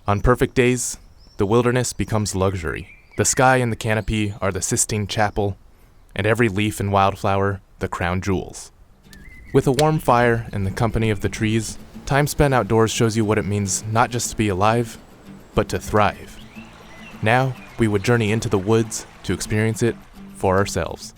On perfect days, the wilderness becomes luxury. The sky and the canopy are the Sistine Chapel, and every leaf and wildflower the crown jewels. With a warm fire and the company of the trees, time spent outdoors shows you what it means not just to be alive, but to thrive. Now, we would journey into the woods to experience it for ourselves.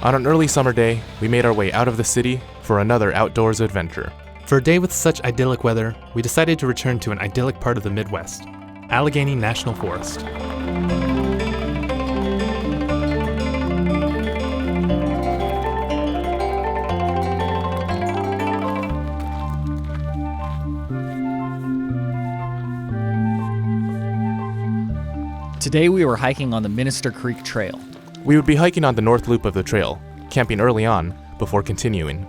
On an early summer day, we made our way out of the city for another outdoors adventure. For a day with such idyllic weather, we decided to return to an idyllic part of the Midwest, Allegheny National Forest. Today we were hiking on the Minister Creek Trail. We would be hiking on the north loop of the trail, camping early on before continuing.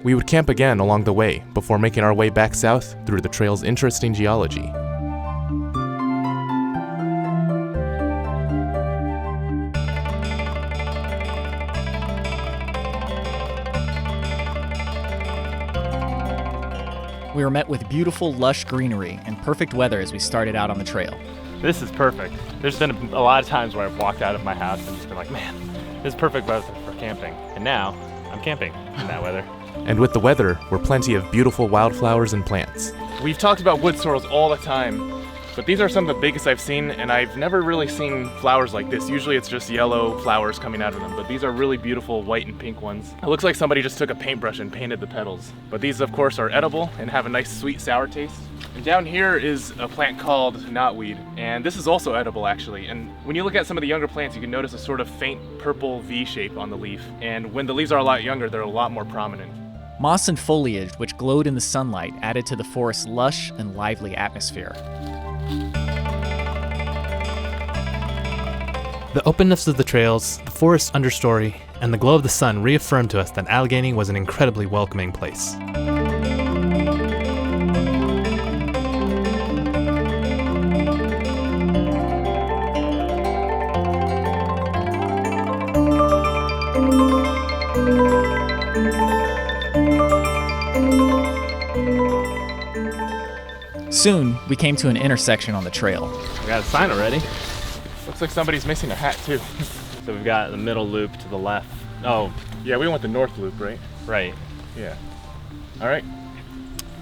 We would camp again along the way before making our way back south through the trail's interesting geology. We were met with beautiful, lush greenery and perfect weather as we started out on the trail. This is perfect. There's been a lot of times where I've walked out of my house and just been like, man, this is perfect weather for camping. And now, I'm camping in that weather. And with the weather were plenty of beautiful wildflowers and plants. We've talked about wood sorrels all the time, but these are some of the biggest I've seen, and I've never really seen flowers like this. Usually it's just yellow flowers coming out of them, but these are really beautiful white and pink ones. It looks like somebody just took a paintbrush and painted the petals. But these, of course, are edible and have a nice sweet sour taste. And down here is a plant called knotweed, and this is also edible actually. And when you look at some of the younger plants, you can notice a sort of faint purple V shape on the leaf. And when the leaves are a lot younger, they're a lot more prominent. Moss and foliage, which glowed in the sunlight, added to the forest's lush and lively atmosphere. The openness of the trails, the forest's understory, and the glow of the sun reaffirmed to us that Allegheny was an incredibly welcoming place. Soon, we came to an intersection on the trail. We got a sign already. Looks like somebody's missing a hat too. So we've got the middle loop to the left. Oh, Yeah, we went the north loop, right? right. Yeah. All right,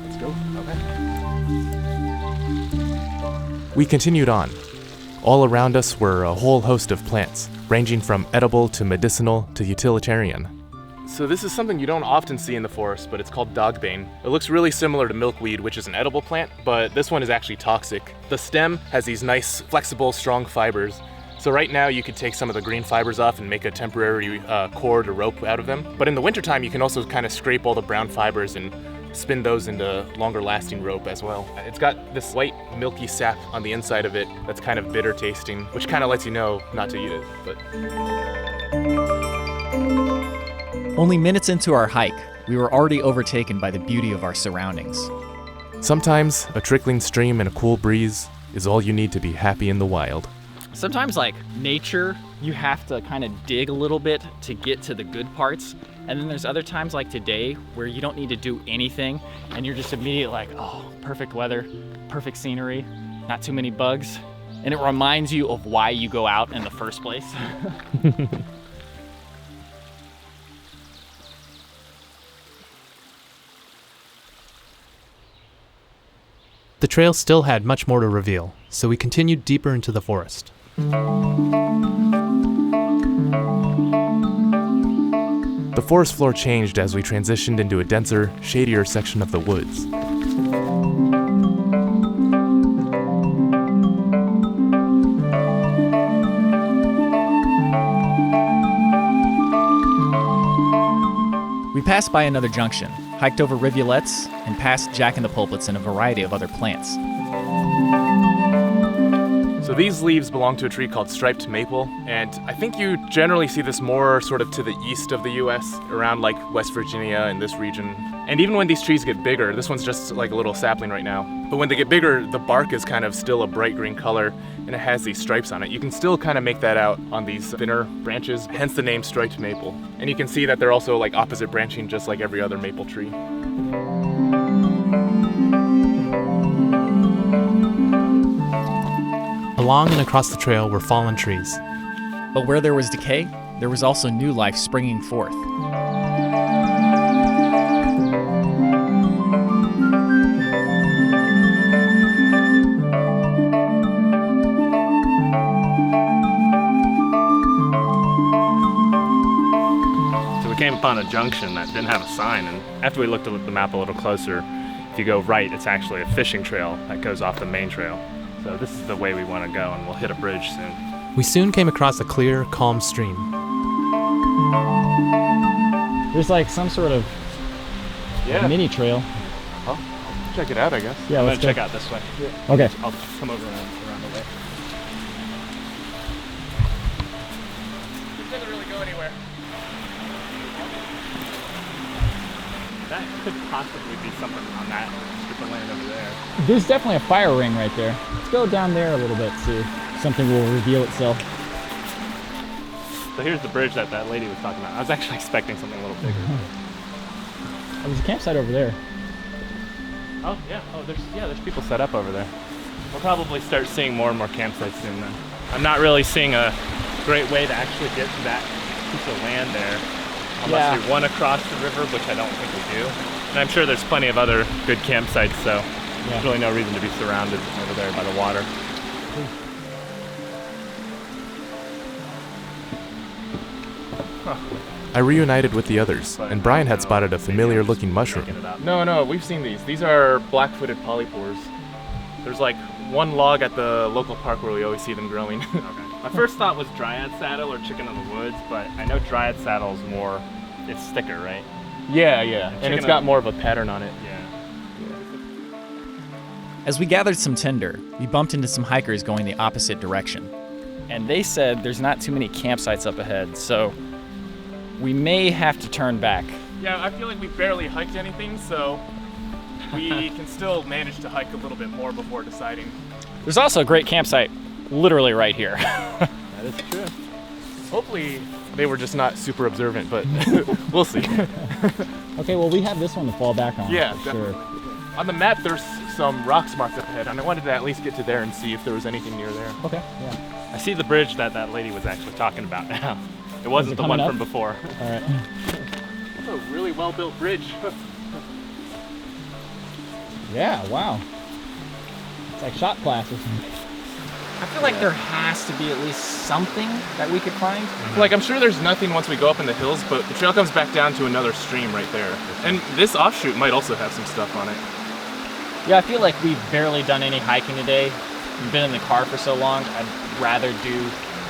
let's go. Okay. We continued on. All around us were a whole host of plants, ranging from edible to medicinal to utilitarian. So this is something you don't often see in the forest, but it's called dogbane. It looks really similar to milkweed, which is an edible plant, but this one is actually toxic. The stem has these nice, flexible, strong fibers. So right now you could take some of the green fibers off and make a temporary cord or rope out of them. But in the wintertime, you can also kind of scrape all the brown fibers and spin those into longer lasting rope as well. It's got this white milky sap on the inside of it that's kind of bitter tasting, which kind of lets you know not to eat it. But Only minutes into our hike, we were already overtaken by the beauty of our surroundings. Sometimes a trickling stream and a cool breeze is all you need to be happy in the wild. Sometimes, like nature, you have to kind of dig a little bit to get to the good parts. And then there's other times like today where you don't need to do anything and you're just immediately like, oh, perfect weather, perfect scenery, not too many bugs. And it reminds you of why you go out in the first place. The trail still had much more to reveal, so we continued deeper into the forest. The forest floor changed as we transitioned into a denser, shadier section of the woods. We passed by another junction, hiked over rivulets, and past jack-in-the-pulpits and a variety of other plants. So these leaves belong to a tree called striped maple, and I think you generally see this more sort of to the east of the US, around like West Virginia and this region. And even when these trees get bigger, this one's just like a little sapling right now, but when they get bigger, the bark is kind of still a bright green color and it has these stripes on it. You can still kind of make that out on these thinner branches, hence the name striped maple. And you can see that they're also like opposite branching just like every other maple tree. Along and across the trail were fallen trees. But where there was decay, there was also new life springing forth. So we came upon a junction that didn't have a sign, and after we looked at the map a little closer, if you go right, it's actually a fishing trail that goes off the main trail. So this is the way we want to go, and we'll hit a bridge soon. We soon came across a clear, calm stream. There's like some sort of mini trail. Well, check it out, I guess. Yeah, I'm let's gonna check out this way. Okay. I'll come over around the way. It doesn't really go anywhere. That could possibly be something on that strip of land over there. There's definitely a fire ring right there. Let's go down there a little bit, see if something will reveal itself. So here's the bridge that that lady was talking about. I was actually expecting something a little bigger. Oh, there's a campsite over there. Oh yeah. Oh, there's people set up over there. We'll probably start seeing more and more campsites soon then. I'm not really seeing a great way to actually get to that piece of land there. Unless we run across the river, which I don't think we do. And I'm sure there's plenty of other good campsites, so there's really no reason to be surrounded over there by the water. I reunited with the others, and Brian had spotted a familiar-looking mushroom. No, we've seen these. These are black-footed polypores. There's like one log at the local park where we always see them growing. My first thought was dryad saddle or chicken of the woods, but I know dryad saddle is more, it's thicker, right? Yeah, and it's got more of a pattern on it. Yeah. As we gathered some tinder, we bumped into some hikers going the opposite direction. And they said there's not too many campsites up ahead, so we may have to turn back. Yeah, I feel like we barely hiked anything, so we can still manage to hike a little bit more before deciding. There's also a great campsite literally right here. That is true. Hopefully they were just not super observant, but we'll see. Okay, well we have this one to fall back on. Yeah, for sure. On the map there's some rocks marked up ahead, and I wanted to at least get to there and see if there was anything near there. Okay, yeah. I see the bridge that that lady was actually talking about now. It wasn't the one from before. All right. That's a really well-built bridge. Yeah, wow. It's like shot class or something. I feel like there has to be at least something that we could find. Like, I'm sure there's nothing once we go up in the hills, but the trail comes back down to another stream right there. And this offshoot might also have some stuff on it. Yeah, I feel like we've barely done any hiking today. We've been in the car for so long, I'd rather do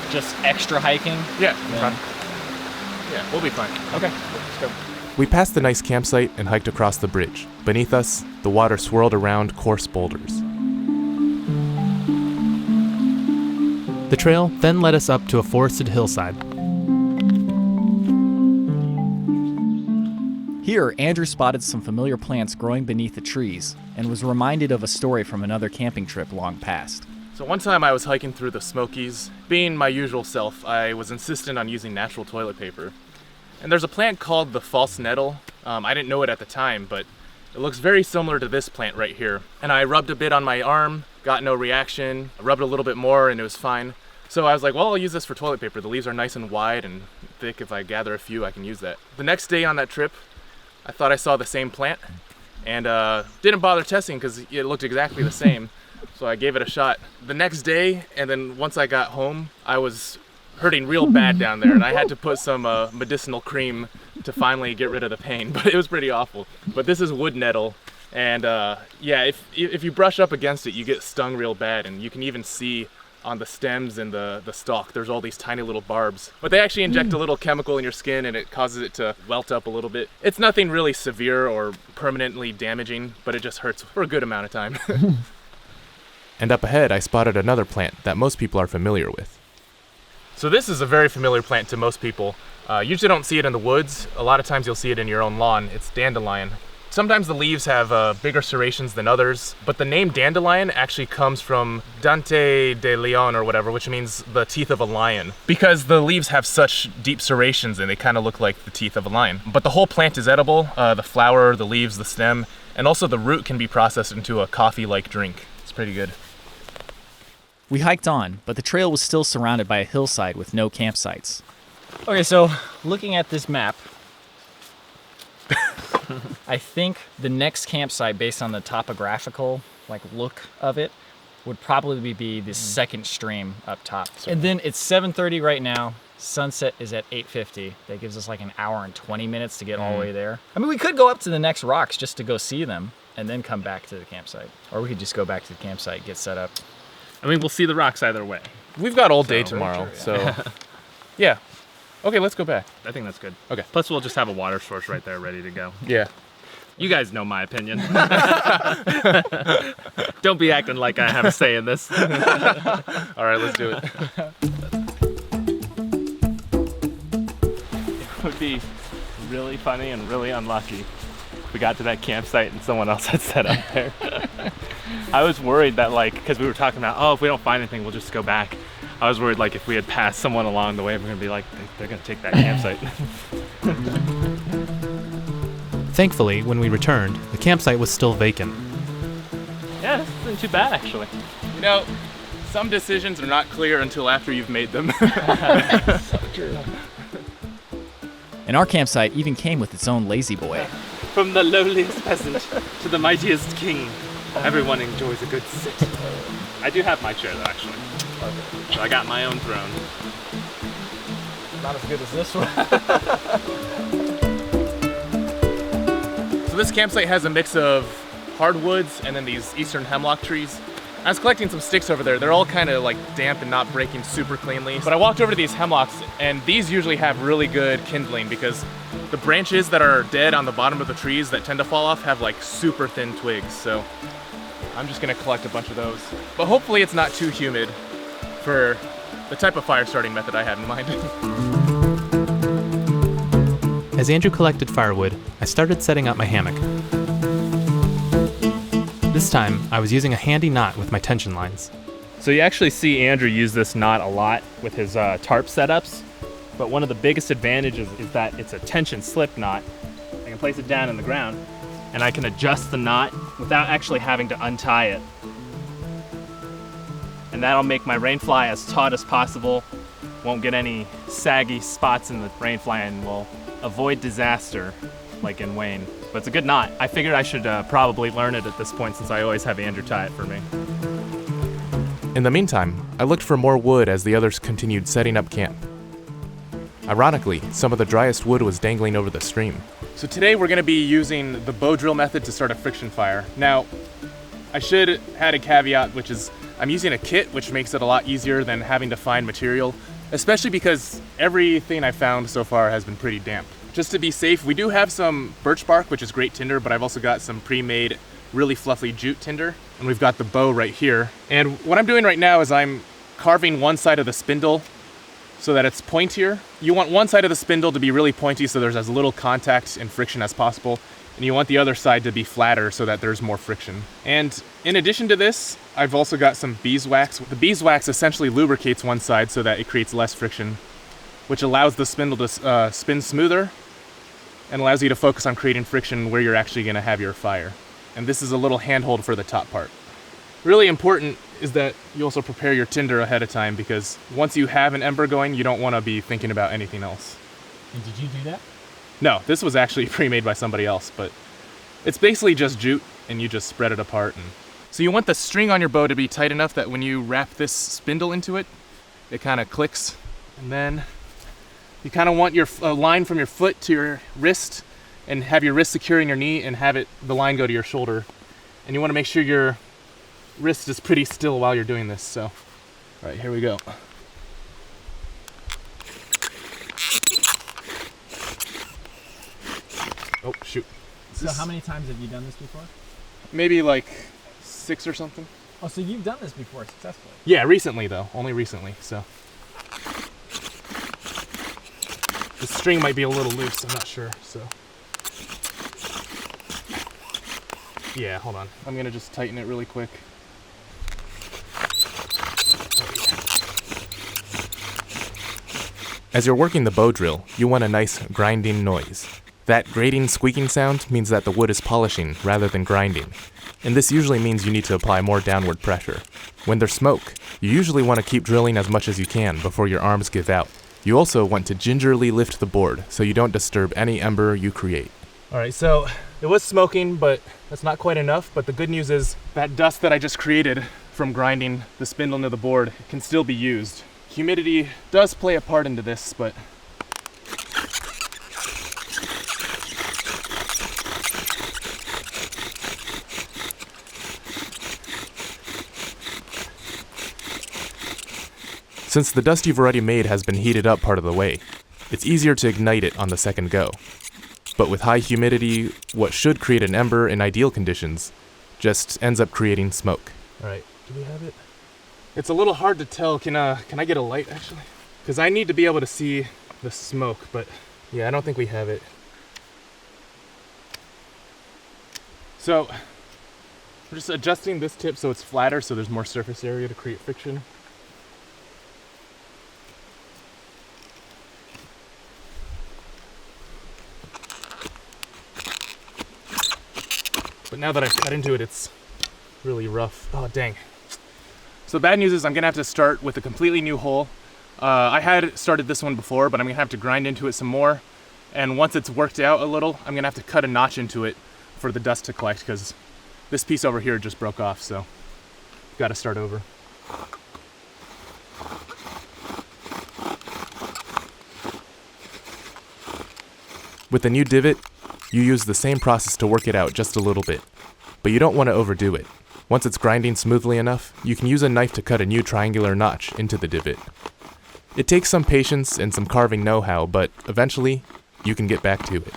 just extra hiking. Yeah, we'll be fine. Okay. Let's go. We passed the nice campsite and hiked across the bridge. Beneath us, the water swirled around coarse boulders. The trail then led us up to a forested hillside. Here, Andrew spotted some familiar plants growing beneath the trees and was reminded of a story from another camping trip long past. So one time I was hiking through the Smokies. Being my usual self, I was insistent on using natural toilet paper. And there's a plant called the false nettle. I didn't know it at the time, but it looks very similar to this plant right here. And I rubbed a bit on my arm, got no reaction. I rubbed a little bit more and it was fine. So I was like, well, I'll use this for toilet paper. The leaves are nice and wide and thick. If I gather a few, I can use that. The next day on that trip, I thought I saw the same plant and didn't bother testing because it looked exactly the same. So I gave it a shot. The next day, and then once I got home, I was hurting real bad down there, and I had to put some medicinal cream to finally get rid of the pain, but it was pretty awful. But this is wood nettle, and yeah, if you brush up against it, you get stung real bad, and you can even see on the stems and the stalk, there's all these tiny little barbs. But they actually inject a little chemical in your skin, and it causes it to welt up a little bit. It's nothing really severe or permanently damaging, but it just hurts for a good amount of time. And up ahead, I spotted another plant that most people are familiar with. So this is a very familiar plant to most people. Usually don't see it in the woods. A lot of times you'll see it in your own lawn. It's dandelion. Sometimes the leaves have bigger serrations than others, but the name dandelion actually comes from Dante de Leon or whatever, which means the teeth of a lion, because the leaves have such deep serrations and they kind of look like the teeth of a lion. But the whole plant is edible, the flower, the leaves, the stem, and also the root can be processed into a coffee-like drink. It's pretty good. We hiked on, but the trail was still surrounded by a hillside with no campsites. Okay, so looking at this map, I think the next campsite, based on the topographical look of it, would probably be the second stream up top. And then it's 7:30 right now. Sunset is at 8:50. That gives us an hour and 20 minutes to get all the way there. I mean, we could go up to the next rocks just to go see them and then come back to the campsite. Or we could just go back to the campsite, get set up. I mean, we'll see the rocks either way. We've got all day tomorrow, so yeah. Okay, let's go back. I think that's good. Okay. Plus, we'll just have a water source right there ready to go. Yeah. You guys know my opinion. Don't be acting like I have a say in this. All right, let's do it. It would be really funny and really unlucky if we got to that campsite and someone else had set up there. I was worried that because we were talking about, if we don't find anything, we'll just go back. I was worried if we had passed someone along the way, we're gonna be they're gonna take that campsite. Thankfully, when we returned, the campsite was still vacant. Yeah, this isn't too bad actually. You know, some decisions are not clear until after you've made them. So true. And our campsite even came with its own lazy boy. From the lowliest peasant to the mightiest king, everyone enjoys a good sit. I do have my chair though, actually. So I got my own throne. Not as good as this one. So this campsite has a mix of hardwoods and then these eastern hemlock trees. I was collecting some sticks over there. They're all kind of damp and not breaking super cleanly. But I walked over to these hemlocks, and these usually have really good kindling because the branches that are dead on the bottom of the trees that tend to fall off have super thin twigs. So I'm just gonna collect a bunch of those. But hopefully it's not too humid for the type of fire starting method I had in mind. As Andrew collected firewood, I started setting up my hammock. This time, I was using a handy knot with my tension lines. So you actually see Andrew use this knot a lot with his tarp setups, but one of the biggest advantages is that it's a tension slip knot. I can place it down in the ground, and I can adjust the knot without actually having to untie it. And that'll make my rainfly as taut as possible, won't get any saggy spots in the rainfly, and will avoid disaster like in Wayne. But it's a good knot. I figured I should probably learn it at this point since I always have Andrew tie it for me. In the meantime, I looked for more wood as the others continued setting up camp. Ironically, some of the driest wood was dangling over the stream. So today we're gonna be using the Bowdrill method to start a friction fire. Now, I should add a caveat, which is I'm using a kit, which makes it a lot easier than having to find material, especially because everything I found so far has been pretty damp. Just to be safe, we do have some birch bark, which is great tinder, but I've also got some pre-made, really fluffy jute tinder, and we've got the bow right here. And what I'm doing right now is I'm carving one side of the spindle so that it's pointier. You want one side of the spindle to be really pointy so there's as little contact and friction as possible, and you want the other side to be flatter so that there's more friction. And in addition to this, I've also got some beeswax. The beeswax essentially lubricates one side so that it creates less friction, which allows the spindle to spin smoother and allows you to focus on creating friction where you're actually gonna have your fire. And this is a little handhold for the top part. Really important is that you also prepare your tinder ahead of time, because once you have an ember going, you don't wanna be thinking about anything else. And did you do that? No, this was actually pre-made by somebody else, but it's basically just jute and you just spread it apart. And so you want the string on your bow to be tight enough that when you wrap this spindle into it, it kind of clicks. And then you kind of want your line from your foot to your wrist, and have your wrist securing your knee, and have the line go to your shoulder. And you want to make sure your wrist is pretty still while you're doing this. So, all right, here we go. Oh, shoot. So how many times have you done this before? Maybe 6 or something. Oh, so you've done this before successfully? Yeah, recently though, only recently, so. The string might be a little loose, I'm not sure, so. Yeah, hold on. I'm gonna just tighten it really quick. As you're working the Bowdrill, you want a nice grinding noise. That grating, squeaking sound means that the wood is polishing rather than grinding, and this usually means you need to apply more downward pressure. When there's smoke, you usually want to keep drilling as much as you can before your arms give out. You also want to gingerly lift the board so you don't disturb any ember you create. All right, so it was smoking, but that's not quite enough. But the good news is that dust that I just created from grinding the spindle into the board can still be used. Humidity does play a part into this, but since the dust you've already made has been heated up part of the way, it's easier to ignite it on the second go. But with high humidity, what should create an ember in ideal conditions just ends up creating smoke. all right, do we have it? It's a little hard to tell. Can I get a light actually? Because I need to be able to see the smoke, but yeah, I don't think we have it. So we're just adjusting this tip so it's flatter, so there's more surface area to create friction. But now that I've cut into it, it's really rough. Oh, dang. So the bad news is I'm gonna have to start with a completely new hole. I had started this one before, but I'm gonna have to grind into it some more. And once it's worked out a little, I'm gonna have to cut a notch into it for the dust to collect, because this piece over here just broke off, so gotta start over. With the new divot, you use the same process to work it out just a little bit, but you don't want to overdo it. Once it's grinding smoothly enough, you can use a knife to cut a new triangular notch into the divot. It takes some patience and some carving know-how, but eventually, you can get back to it.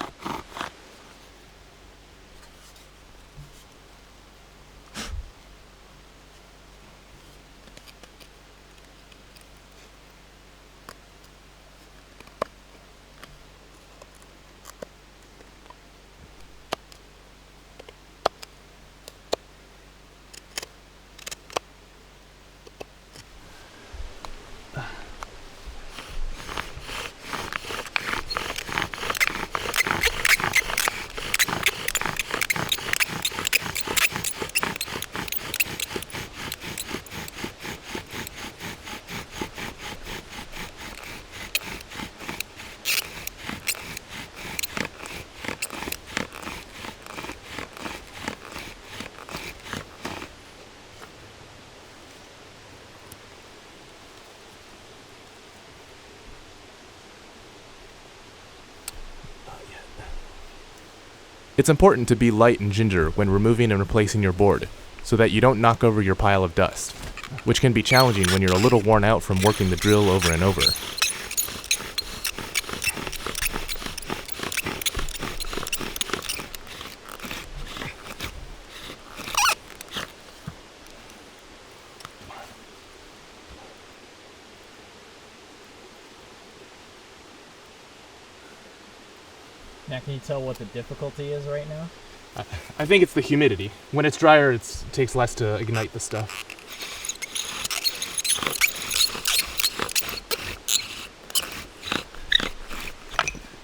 It's important to be light and ginger when removing and replacing your board, so that you don't knock over your pile of dust, which can be challenging when you're a little worn out from working the drill over and over. Now, can you tell what the difficulty is right now? I think it's the humidity. When it's drier, it takes less to ignite the stuff.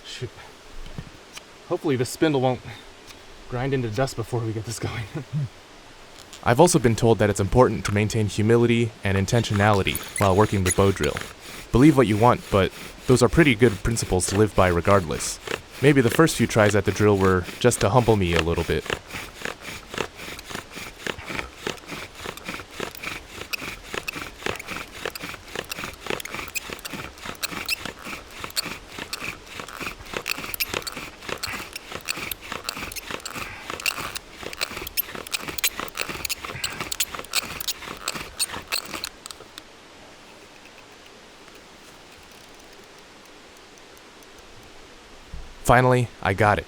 Shoot. Hopefully the spindle won't grind into dust before we get this going. I've also been told that it's important to maintain humility and intentionality while working the Bowdrill. Believe what you want, but those are pretty good principles to live by regardless. Maybe the first few tries at the drill were just to humble me a little bit. Finally, I got it.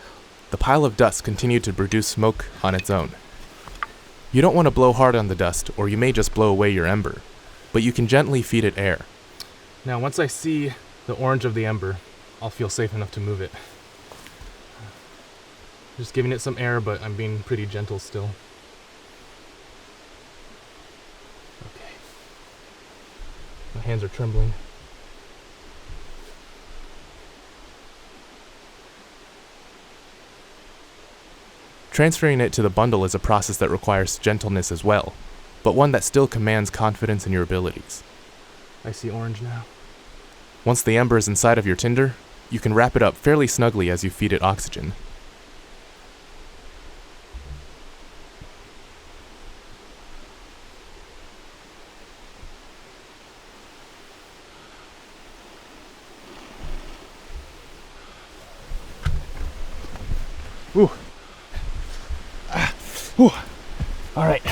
The pile of dust continued to produce smoke on its own. You don't want to blow hard on the dust, or you may just blow away your ember, but you can gently feed it air. Now, once I see the orange of the ember, I'll feel safe enough to move it. Just giving it some air, but I'm being pretty gentle still. Okay. My hands are trembling. Transferring it to the bundle is a process that requires gentleness as well, but one that still commands confidence in your abilities. I see orange now. Once the ember is inside of your tinder, you can wrap it up fairly snugly as you feed it oxygen. Ooh. Ooh. All right.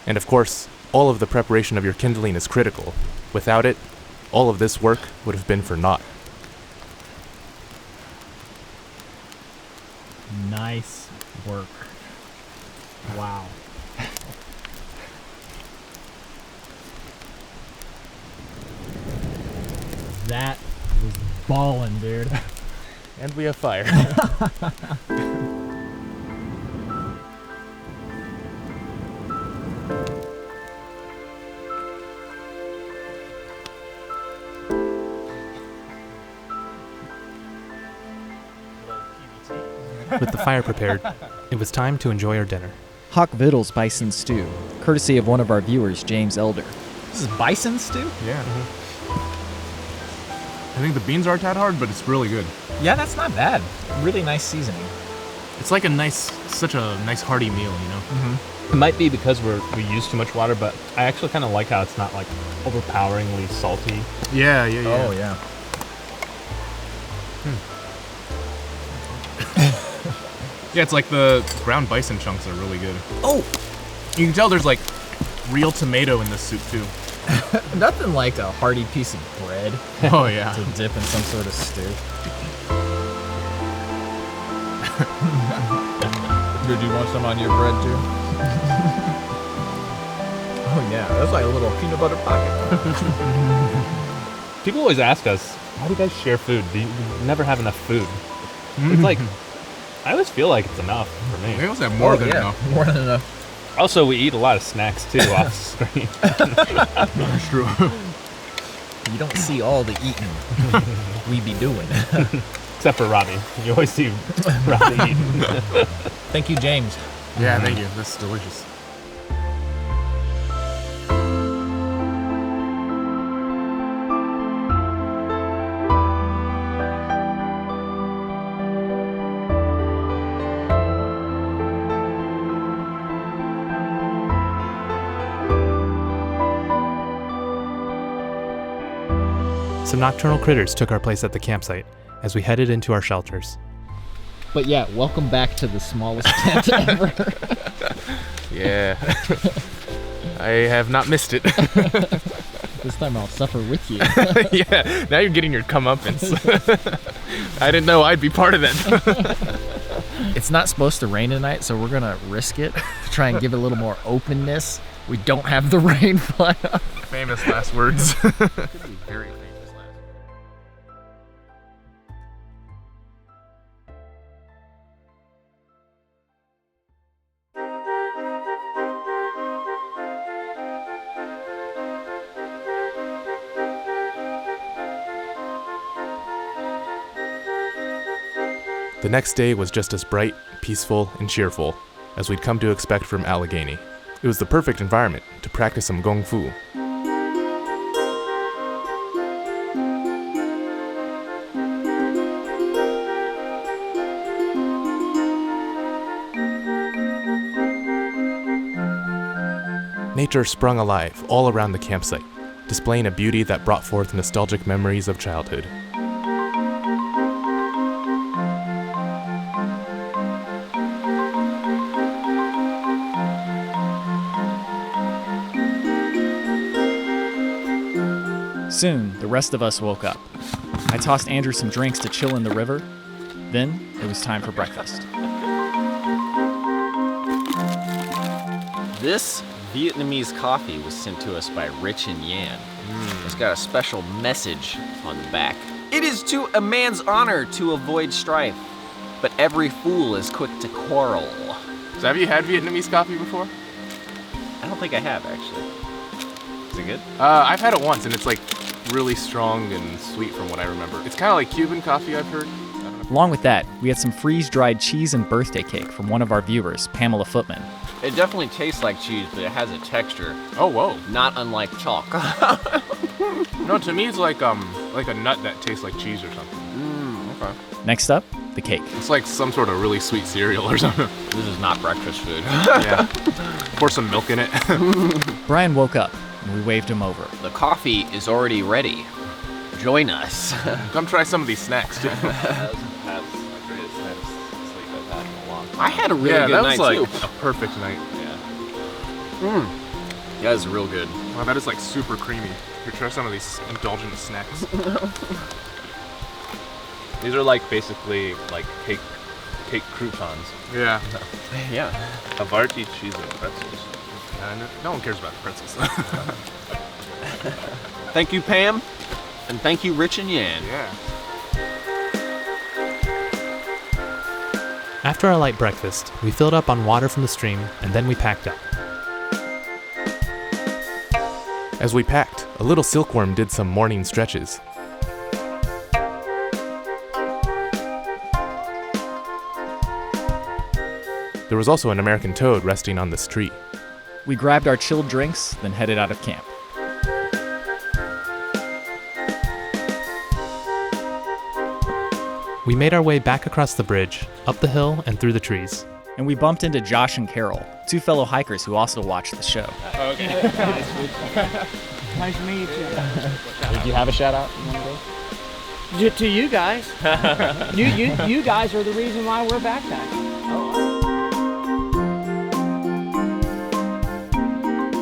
And of course, all of the preparation of your kindling is critical. Without it, all of this work would have been for naught. Nice work. Wow. That was ballin', dude. And we have fire. With the fire prepared, it was time to enjoy our dinner. Hawk Vittles bison stew, courtesy of one of our viewers, James Elder. This is bison stew? Yeah. I think the beans are a tad hard, but it's really good. Yeah, that's not bad. Really nice seasoning. It's like such a nice hearty meal, you know? Mm-hmm. It might be because we use too much water, but I actually kind of like how it's not like overpoweringly salty. Yeah. Oh, yeah. Yeah, it's like the ground bison chunks are really good. Oh! You can tell there's like real tomato in this soup too. Nothing like a hearty piece of bread Oh yeah. to dip in some sort of stew. Did you want some on your bread too? Oh yeah, that's like a little peanut butter pocket. People always ask us, how do you guys share food? Do you never have enough food? It's like, I always feel like it's enough for me. We also have more than enough. More than enough. Also, we eat a lot of snacks too off screen. That's true. You don't see all the eating we be doing. Except for Robbie. You always see Robbie eating. Thank you, James. Yeah, thank you. That's delicious. Some nocturnal critters took our place at the campsite as we headed into our shelters. But yeah, welcome back to the smallest tent ever. Yeah. I have not missed it. This time I'll suffer with you. Yeah, now you're getting your comeuppance. I didn't know I'd be part of that. It's not supposed to rain tonight, so we're gonna risk it. Try and give it a little more openness. We don't have the rain fly up. Famous last words. Could be very famous last. The next day was just as bright, peaceful, and cheerful as we'd come to expect from Allegheny. It was the perfect environment to practice some gong fu. Nature sprung alive all around the campsite, displaying a beauty that brought forth nostalgic memories of childhood. Soon, the rest of us woke up. I tossed Andrew some drinks to chill in the river. Then, it was time for breakfast. This Vietnamese coffee was sent to us by Rich and Yan. It's got a special message on the back. It is to a man's honor to avoid strife, but every fool is quick to quarrel. So have you had Vietnamese coffee before? I don't think I have, actually. Is it good? I've had it once, and it's like really strong and sweet from what I remember. It's kind of like Cuban coffee, I've heard. I don't know. Along with that, we had some freeze-dried cheese and birthday cake from one of our viewers, Pamela Footman. It definitely tastes like cheese, but it has a texture. Oh, whoa. Not unlike chalk. No, to me it's like a nut that tastes like cheese or something. Okay. Next up, the cake. It's like some sort of really sweet cereal or something. This is not breakfast food. Yeah. Pour some milk in it. Brian woke up, and we waved him over. The coffee is already ready. Join us. Come try some of these snacks, too. I had a really Yeah, good that night, was like too. a perfect night. Yeah, it's real good. Wow, that is like super creamy. Here, try some of these indulgent snacks. These are like basically like cake croutons. Yeah. Yeah. Havarti cheese and pretzels. No one cares about the pretzels. Thank you, Pam. And thank you, Rich and Yan. Yeah. After our light breakfast, we filled up on water from the stream, and then we packed up. As we packed, a little silkworm did some morning stretches. There was also an American toad resting on this tree. We grabbed our chilled drinks, then headed out of camp. We made our way back across the bridge, up the hill, and through the trees. And we bumped into Josh and Carol, two fellow hikers who also watched the show. Nice to meet you. Did you have a shout out? To you guys. you guys are the reason why we're backpacking.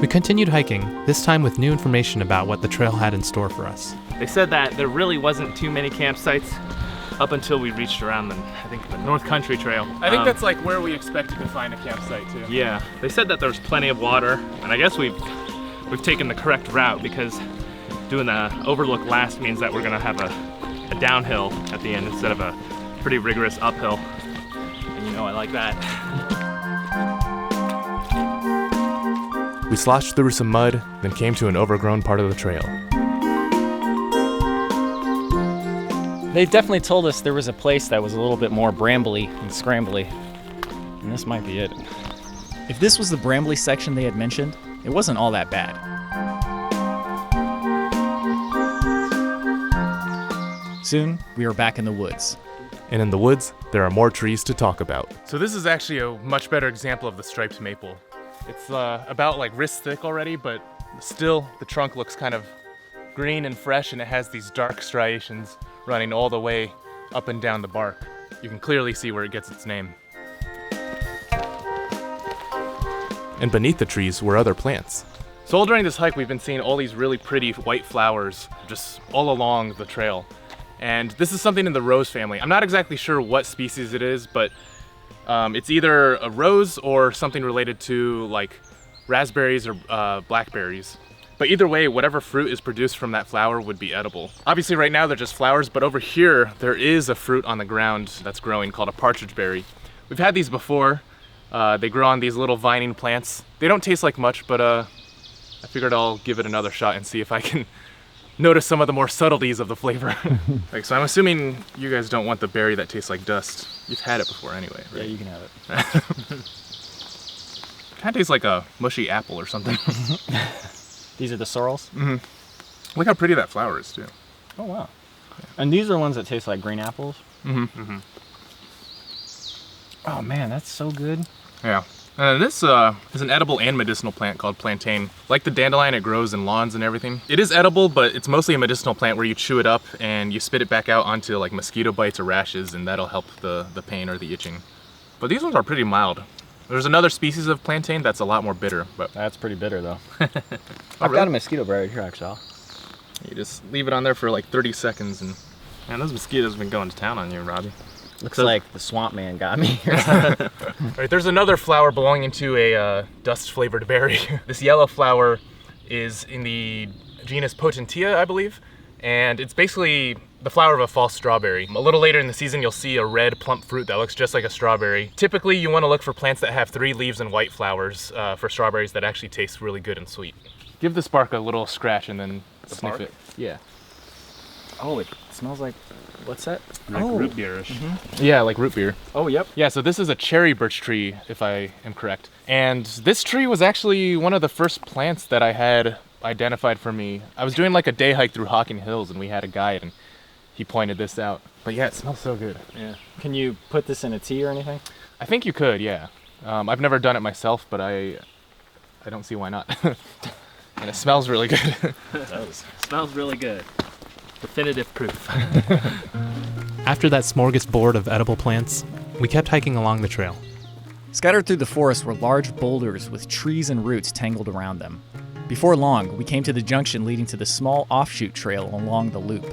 We continued hiking, this time with new information about what the trail had in store for us. They said that there really wasn't too many campsites up until we reached around the North Country Trail. I think that's like where we expected to find a campsite too. Yeah, they said that there's plenty of water, and I guess we've taken the correct route because doing the overlook last means that we're gonna have a downhill at the end instead of a pretty rigorous uphill. And you know I like that. We sloshed through some mud, then came to an overgrown part of the trail. They definitely told us there was a place that was a little bit more brambly and scrambly, and this might be it. If this was the brambly section they had mentioned, it wasn't all that bad. Soon, we were back in the woods. And in the woods, there are more trees to talk about. So this is actually a much better example of the striped maple. It's about like wrist thick already, but still the trunk looks kind of green and fresh, and it has these dark striations running all the way up and down the bark. You can clearly see where it gets its name. And beneath the trees were other plants. So all during this hike, we've been seeing all these really pretty white flowers just all along the trail. And this is something in the rose family. I'm not exactly sure what species it is, but it's either a rose or something related to like raspberries or blackberries. But either way, whatever fruit is produced from that flower would be edible. Obviously right now they're just flowers, but over here there is a fruit on the ground that's growing called a partridge berry. We've had these before. They grow on these little vining plants. They don't taste like much, but I figured I'll give it another shot and see if I can notice some of the more subtleties of the flavor. Like, so I'm assuming you guys don't want the berry that tastes like dust. You've had it before anyway, right? Yeah, you can have it. Kind of tastes like a mushy apple or something. These are the sorrels? Mm-hmm. Look how pretty that flower is too. Oh, wow. And these are ones that taste like green apples? Mm-hmm. Mm-hmm. Oh, man, that's so good. Yeah. This is an edible and medicinal plant called plantain. Like the dandelion, it grows in lawns and everything. It is edible, but it's mostly a medicinal plant where you chew it up and you spit it back out onto like mosquito bites or rashes, and that'll help the pain or the itching. But these ones are pretty mild. There's another species of plantain that's a lot more bitter, but That's pretty bitter, though. I've got a mosquito bar right here, actually. You just leave it on there for like 30 seconds and Man, those mosquitoes have been going to town on you, Robbie. Looks like the swamp man got me. All right, there's another flower belonging to a dust-flavored berry. This yellow flower is in the genus Potentia, I believe, and it's basically the flower of a false strawberry. A little later in the season, you'll see a red plump fruit that looks just like a strawberry. Typically, you want to look for plants that have 3 leaves and white flowers for strawberries that actually taste really good and sweet. Give the spark a little scratch and then sniff it. Yeah. Oh, it smells like, what's that? Like root beerish. Yeah, like root beer. Oh, yep. Yeah, so this is a cherry birch tree, if I am correct. And this tree was actually one of the first plants that I had identified for me. I was doing like a day hike through Hocking Hills and we had a guide and he pointed this out. But yeah, it smells so good. Yeah. Can you put this in a tea or anything? I think you could, yeah. I've never done it myself, but I don't see why not. And it smells really good. It does. Smells really good. Definitive proof. After that smorgasbord of edible plants, we kept hiking along the trail. Scattered through the forest were large boulders with trees and roots tangled around them. Before long, we came to the junction leading to the small offshoot trail along the loop.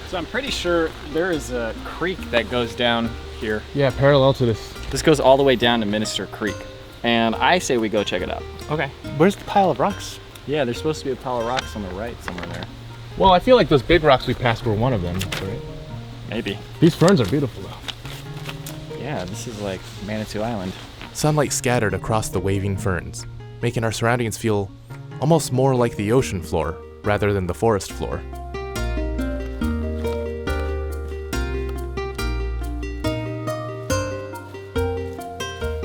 So I'm pretty sure there is a creek that goes down here. Yeah, parallel to this. This goes all the way down to Minister Creek. And I say we go check it out. Okay. Where's the pile of rocks? Yeah, there's supposed to be a pile of rocks on the right somewhere there. Well, I feel like those big rocks we passed were one of them, right? Maybe. These ferns are beautiful though. Yeah, this is like Manitou Island. Sunlight scattered across the waving ferns, making our surroundings feel almost more like the ocean floor rather than the forest floor.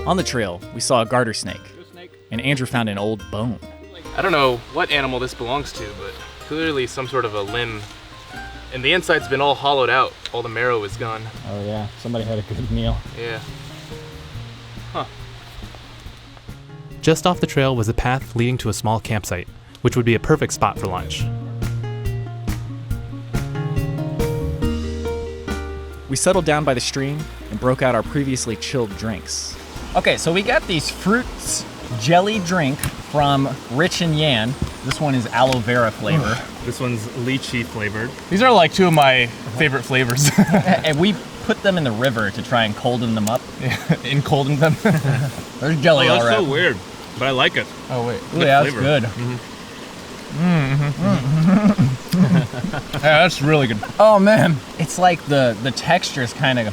On the trail, we saw a garter snake, and Andrew found an old bone. I don't know what animal this belongs to, but clearly some sort of a limb. And the inside's been all hollowed out. All the marrow is gone. Oh yeah, somebody had a good meal. Yeah. Huh. Just off the trail was a path leading to a small campsite, which would be a perfect spot for lunch. We settled down by the stream and broke out our previously chilled drinks. Okay, so we got these fruits jelly drink from Rich and Yan. This one is aloe vera flavor. This one's lychee flavored. These are like 2 of my favorite flavors. And we put them in the river to try and colden them up. In colding them. There's jelly Oh, all that's right. so weird, but I like it. Oh wait. Ooh, yeah, that's flavor. good. Yeah, that's really good. Oh man, it's like the texture is kind of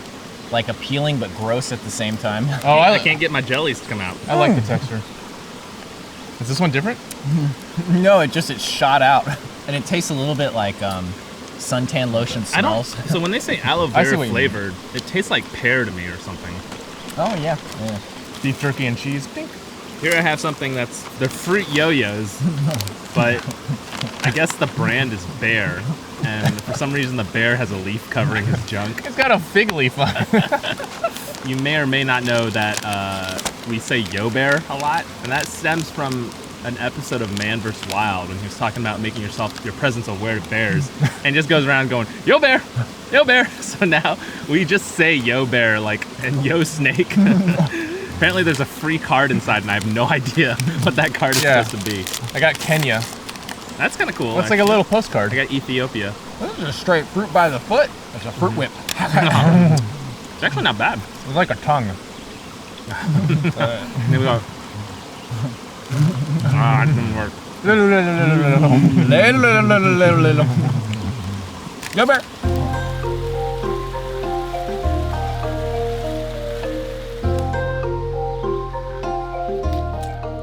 like appealing but gross at the same time. Oh, I can't get my jellies to come out. I like the texture. Is this one different? No, it shot out, and it tastes a little bit like suntan lotion I don't. smells. So when they say aloe I see vera what you flavored, it tastes like pear to me or something. Oh yeah. Beef jerky and cheese. Pink. Here I have something they're fruit yo-yos, but I guess the brand is bear, and for some reason the bear has a leaf covering his junk. It's got a fig leaf on it. You may or may not know that we say yo bear a lot, and that stems from an episode of Man vs. Wild when he was talking about making your presence aware of bears, and just goes around going yo bear, yo bear. So now we just say yo bear and yo snake. Apparently there's a free card inside, and I have no idea what that card is supposed to be. I got Kenya. That's kind of cool. Looks like a little postcard. I got Ethiopia. This is a straight fruit by the foot. It's a fruit whip. It's actually not bad. It's like a tongue. Here we go. It didn't work. Yo bear.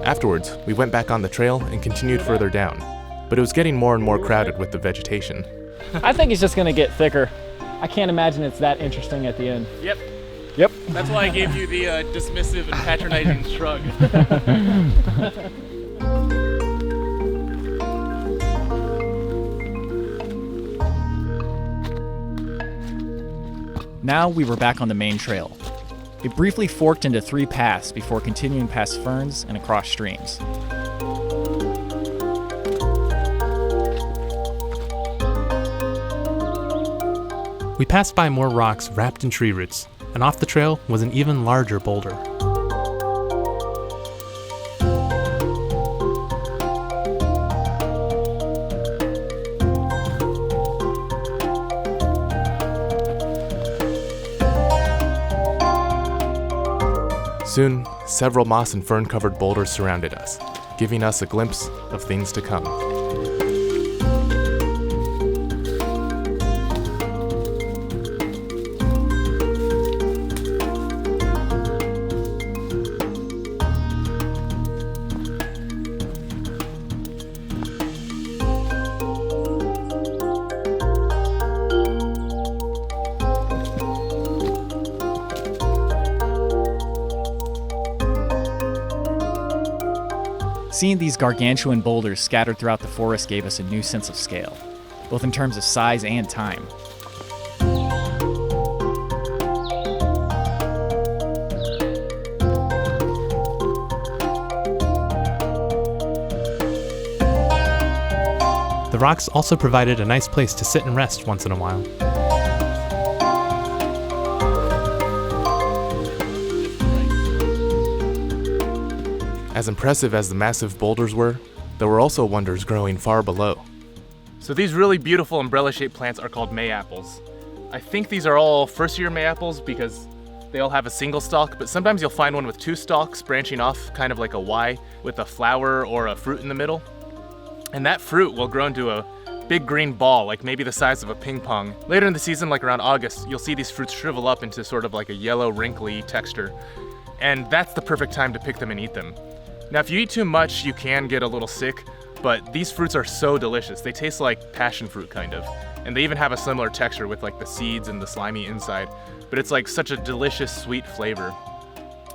Afterwards, we went back on the trail and continued further down, but it was getting more and more crowded with the vegetation. I think it's just gonna get thicker. I can't imagine it's that interesting at the end. Yep. Yep. That's why I gave you the dismissive and patronizing shrug. Now we were back on the main trail. It briefly forked into 3 paths before continuing past ferns and across streams. We passed by more rocks wrapped in tree roots, and off the trail was an even larger boulder. Soon, several moss and fern-covered boulders surrounded us, giving us a glimpse of things to come. Seeing these gargantuan boulders scattered throughout the forest gave us a new sense of scale, both in terms of size and time. The rocks also provided a nice place to sit and rest once in a while. As impressive as the massive boulders were, there were also wonders growing far below. So these really beautiful umbrella-shaped plants are called May-apples. I think these are all first-year May-apples because they all have a single stalk, but sometimes you'll find one with two stalks branching off, kind of like a Y, with a flower or a fruit in the middle. And that fruit will grow into a big green ball, like maybe the size of a ping pong. Later in the season, like around August, you'll see these fruits shrivel up into sort of like a yellow, wrinkly texture. And that's the perfect time to pick them and eat them. Now, if you eat too much, you can get a little sick, but these fruits are so delicious. They taste like passion fruit, kind of. And they even have a similar texture with like the seeds and the slimy inside, but it's like such a delicious, sweet flavor.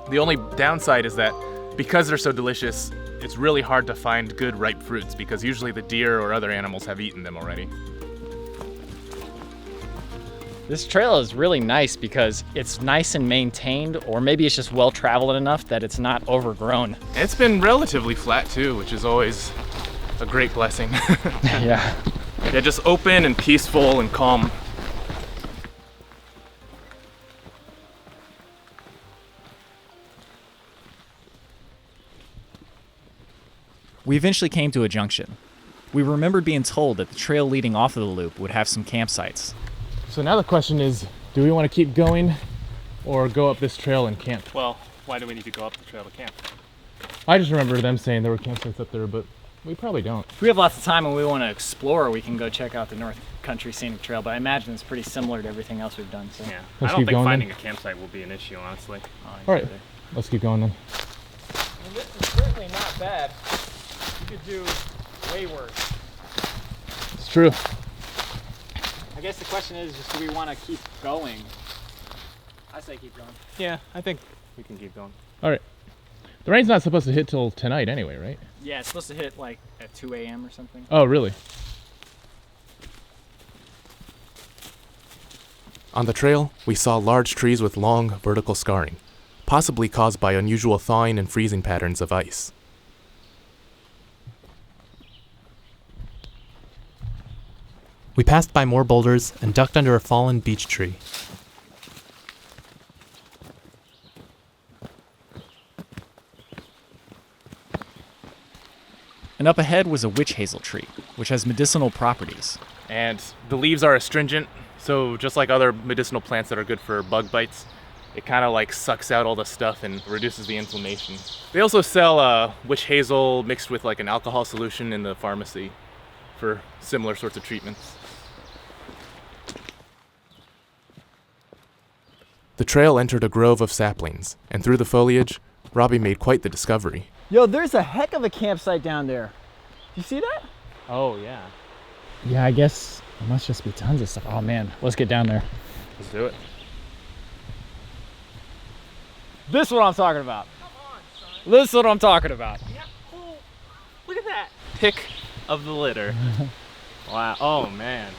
The only downside is that because they're so delicious, it's really hard to find good ripe fruits because usually the deer or other animals have eaten them already. This trail is really nice because it's nice and maintained, or maybe it's just well traveled enough that it's not overgrown. It's been relatively flat too, which is always a great blessing. Yeah. Yeah, just open and peaceful and calm. We eventually came to a junction. We remembered being told that the trail leading off of the loop would have some campsites. So now the question is, do we want to keep going or go up this trail and camp? Well, why do we need to go up the trail to camp? I just remember them saying there were campsites up there, but we probably don't. If we have lots of time and we want to explore, we can go check out the North Country Scenic Trail, but I imagine it's pretty similar to everything else we've done. So. Yeah, Let's I don't keep think going finding then. a campsite will be an issue, honestly. All right, let's keep going then. I mean, this is certainly not bad. You could do way worse. It's true. I guess the question is just, do we want to keep going? I say keep going. Yeah, I think we can keep going. All right. The rain's not supposed to hit till tonight anyway, right? Yeah, it's supposed to hit like at 2 a.m. or something. Oh, really? On the trail, we saw large trees with long, vertical scarring, possibly caused by unusual thawing and freezing patterns of ice. We passed by more boulders and ducked under a fallen beech tree. And up ahead was a witch hazel tree, which has medicinal properties. And the leaves are astringent, so just like other medicinal plants that are good for bug bites, it kind of like sucks out all the stuff and reduces the inflammation. They also sell witch hazel mixed with like an alcohol solution in the pharmacy for similar sorts of treatments. The trail entered a grove of saplings, and through the foliage, Robbie made quite the discovery. Yo, there's a heck of a campsite down there. You see that? Oh, yeah. Yeah, I guess there must just be tons of stuff. Oh man, let's get down there. Let's do it. This is what I'm talking about. Come on, son. This is what I'm talking about. Yeah, cool. Look at that. Pick of the litter. Wow. Oh, man.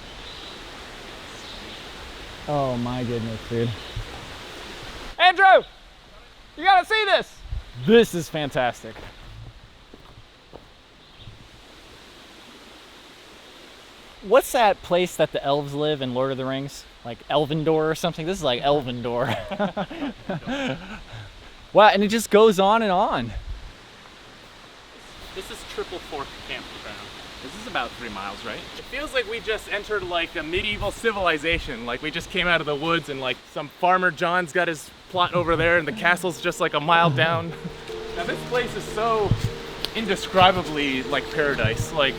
Oh my goodness, dude. Andrew! You gotta see this! This is fantastic. What's that place that the elves live in Lord of the Rings? Like Elvendor or something? This is like Elvendor. Wow, and it just goes on and on. This is Triple Fork Campground. This is about 3 miles, right? It feels like we just entered like a medieval civilization. Like we just came out of the woods and like some farmer John's got his plot over there and the castle's just like a mile down. Now this place is so indescribably like paradise. Like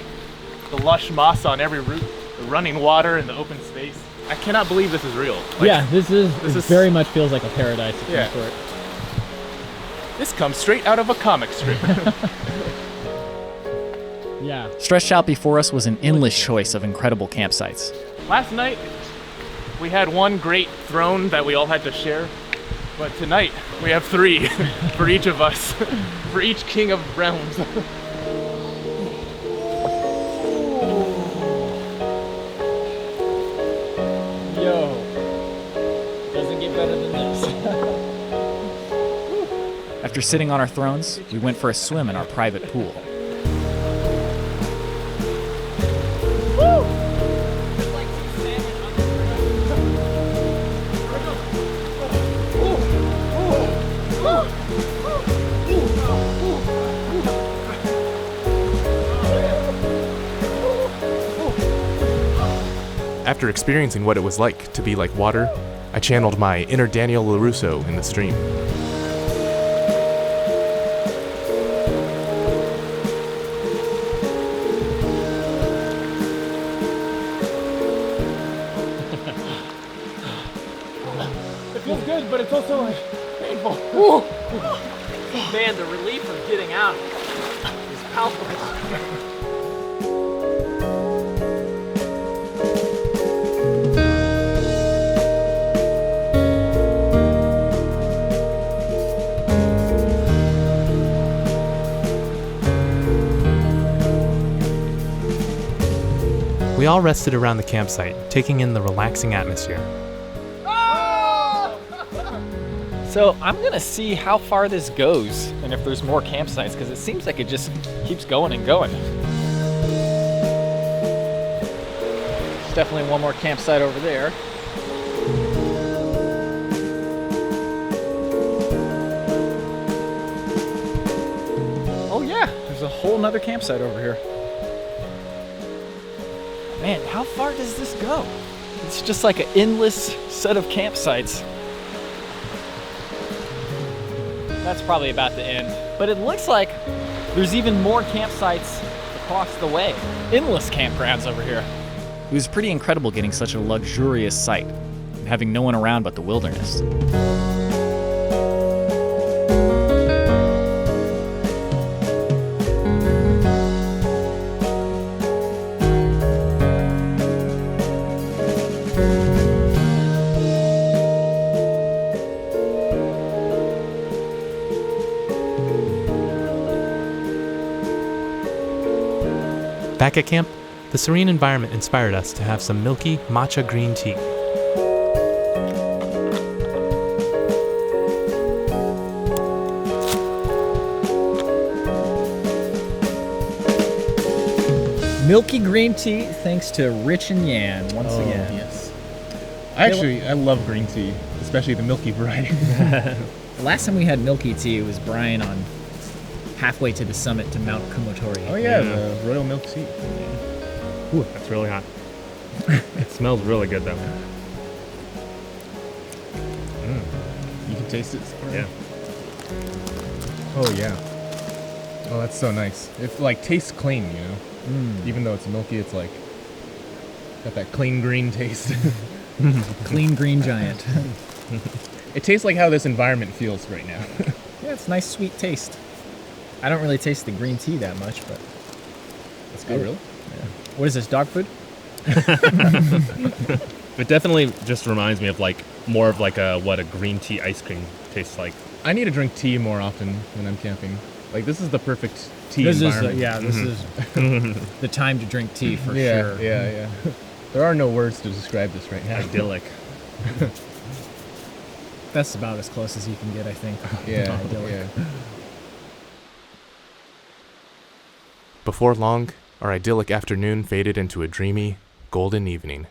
the lush moss on every root, the running water and the open space. I cannot believe this is real. Like, yeah, this is very much feels like a paradise of Yeah. some sort. this comes straight out of a comic strip. Yeah. Stretched out before us was an endless choice of incredible campsites. Last night, we had one great throne that we all had to share, but tonight we have 3 for each of us, for each king of realms. Yo. Doesn't get better than this. After sitting on our thrones, we went for a swim in our private pool. After experiencing what it was like to be like water, I channeled my inner Daniel LaRusso in the stream. It feels good, but it's also like painful. Man, the relief of getting out is palpable. We all rested around the campsite, taking in the relaxing atmosphere. So I'm gonna see how far this goes and if there's more campsites, because it seems like it just keeps going and going. There's definitely one more campsite over there. Oh yeah, there's a whole nother campsite over here. Man, how far does this go? It's just like an endless set of campsites. That's probably about the end. But it looks like there's even more campsites across the way. Endless campgrounds over here. It was pretty incredible getting such a luxurious site and having no one around but the wilderness. Back at camp, the serene environment inspired us to have some milky matcha green tea. Milky green tea, thanks to Rich and Yan once again. Yes. I love green tea, especially the milky variety. The last time we had milky tea, it was Brian on halfway to the summit to Mount Kumotori. Oh yeah, the royal milk tea. Ooh, that's really hot. It smells really good though. You can taste it. Yeah. Oh yeah. Oh, that's so nice. It like tastes clean, you know. Even though it's milky, it's like got that clean green taste. Clean green giant. It tastes like how this environment feels right now. Yeah, it's nice sweet taste. I don't really taste the green tea that much, but it's good. Oh, really? Yeah. What is this, dog food? It definitely just reminds me of like more of like what a green tea ice cream tastes like. I need to drink tea more often when I'm camping. Like this is the perfect tea This environment. is the time to drink tea for Yeah, sure. yeah. There are no words to describe this right now. Idyllic. That's about as close as you can get, I think. Yeah, Idyllic. yeah. Before long, our idyllic afternoon faded into a dreamy, golden evening.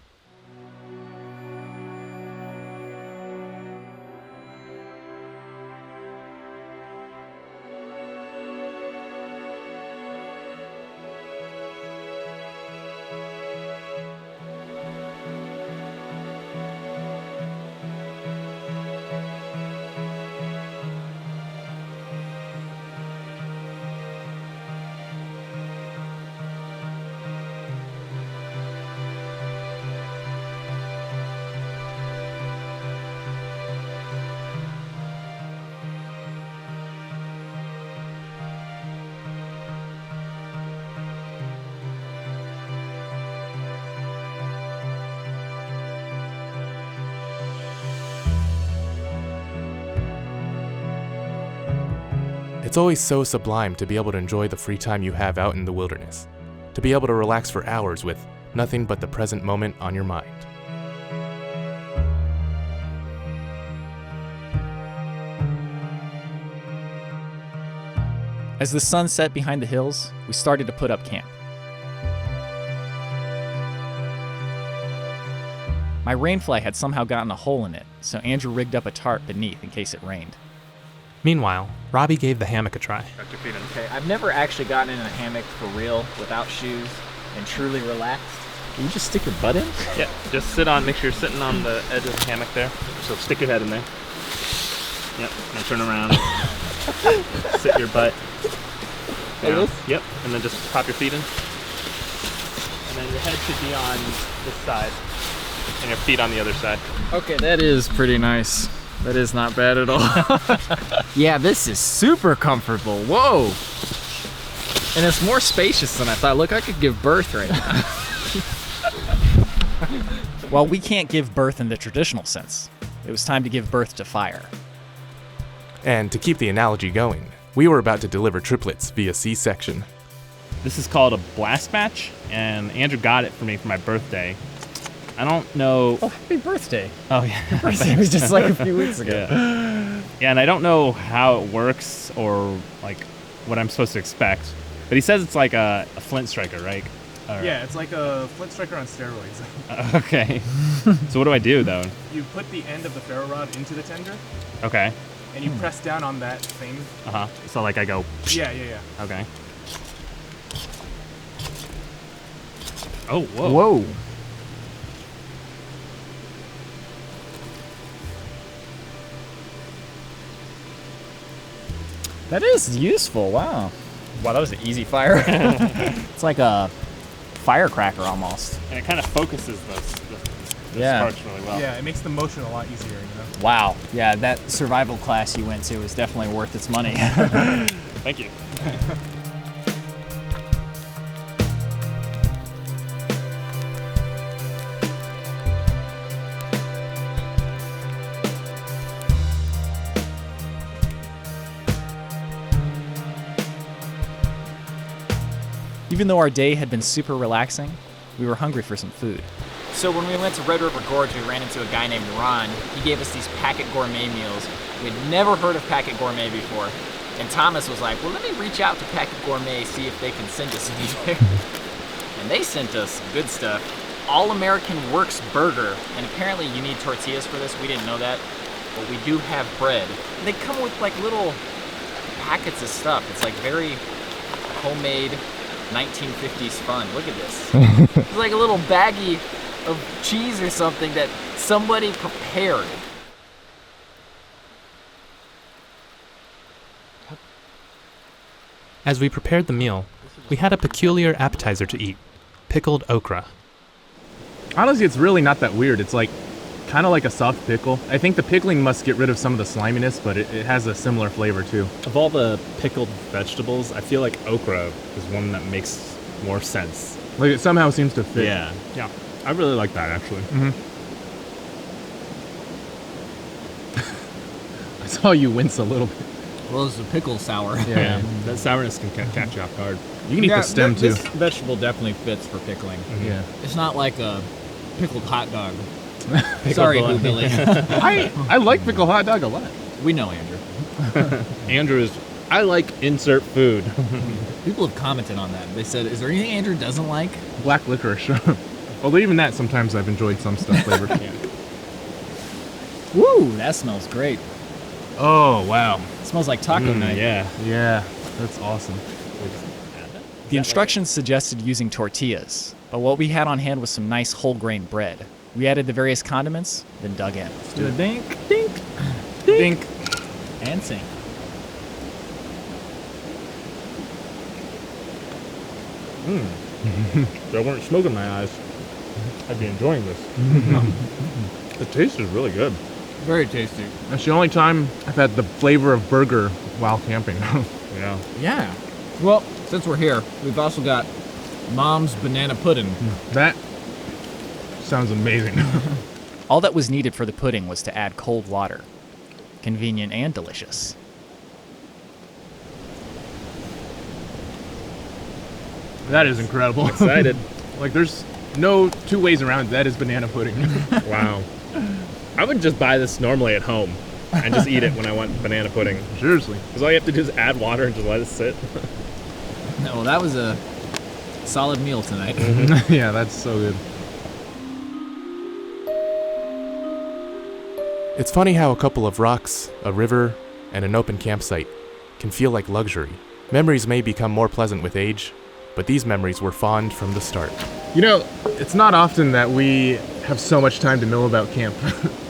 It's always so sublime to be able to enjoy the free time you have out in the wilderness, to be able to relax for hours with nothing but the present moment on your mind. As the sun set behind the hills, we started to put up camp. My rainfly had somehow gotten a hole in it, so Andrew rigged up a tarp beneath in case it rained. Meanwhile, Robbie gave the hammock a try. Okay, I've never actually gotten in a hammock for real without shoes and truly relaxed. Can you just stick your butt in? Yeah, just sit on, make sure you're sitting on the edge of the hammock there. So stick your head in there. Yep, and turn around. Sit your butt. Down. Yep, and then just pop your feet in. And then your head should be on this side, and your feet on the other side. Okay, that is pretty nice. That is not bad at all. Yeah, this is super comfortable. Whoa! And it's more spacious than I thought. Look, I could give birth right now. While we can't give birth in the traditional sense, it was time to give birth to fire. And to keep the analogy going, we were about to deliver triplets via C-section. This is called a blast match, and Andrew got it for me for my birthday. I don't know. Oh, happy birthday. Oh, yeah. Birthday was just like a few weeks ago. Yeah, and I don't know how it works or like what I'm supposed to expect. But he says it's like a flint striker, right? Yeah, it's like a flint striker on steroids. Okay. So what do I do, though? You put the end of the ferro rod into the tender, Okay. and you press down on that thing. Uh-huh. So like I go... Yeah. Okay. Oh, whoa. Whoa. That is useful, wow. Wow, that was an easy fire. It's like a firecracker almost. And it kind of focuses the Yeah. sparks really well. Yeah, it makes the motion a lot easier, you know? Wow. Yeah, that survival class you went to was definitely worth its money. Thank you. Even though our day had been super relaxing, we were hungry for some food. So when we went to Red River Gorge, we ran into a guy named Ron. He gave us these Packet Gourmet meals. We'd never heard of Packet Gourmet before. And Thomas was like, well, let me reach out to Packet Gourmet, see if they can send us anything. And they sent us good stuff. All-American Works Burger. And apparently you need tortillas for this. We didn't know that. But we do have bread. And they come with like little packets of stuff. It's like very homemade 1950s fun. Look at this. It's like a little baggie of cheese or something that somebody prepared. As we prepared the meal, we had a peculiar appetizer to eat, pickled okra. Honestly, it's really not that weird. It's like kind of like a soft pickle. I think the pickling must get rid of some of the sliminess, but it has a similar flavor too. Of all the pickled vegetables, I feel like okra is one that makes more sense. Like it somehow seems to fit. Yeah. I really like that, actually. I saw you wince a little bit. Well, it's a pickle sour. Yeah. That sourness can catch you off guard. You can eat the stem too. This vegetable definitely fits for pickling. Yeah. It's not like a pickled hot dog. Sorry, Boo Billy. I like pickled hot dog a lot. We know, Andrew. Andrew is, I like insert food. People have commented on that. They said, is there anything Andrew doesn't like? Black licorice. Although even that, sometimes I've enjoyed some stuff flavored. Woo, that smells great. Oh, wow. It smells like taco night. Yeah, that's awesome. The instructions suggested using tortillas, but what we had on hand was some nice whole grain bread. We added the various condiments, then dug in. Let's do a dink, dink, Dink. and sink. If there weren't smoke in my eyes, I'd be enjoying this. The taste is really good. Very tasty. That's the only time I've had the flavor of burger while camping. Yeah. Yeah. Well, since we're here, we've also got Mom's banana pudding. That sounds amazing. All that was needed for the pudding was to add cold water. Convenient and delicious. That is incredible. Excited. Like, there's no two ways around it. That is banana pudding. Wow. I would just buy this normally at home and just eat it when I want banana pudding. Seriously. Because all you have to do is add water and just let it sit. No, well, that was a solid meal tonight. Yeah, that's so good. It's funny how a couple of rocks, a river, and an open campsite can feel like luxury. Memories may become more pleasant with age, but these memories were fond from the start. You know, it's not often that we have so much time to mill about camp.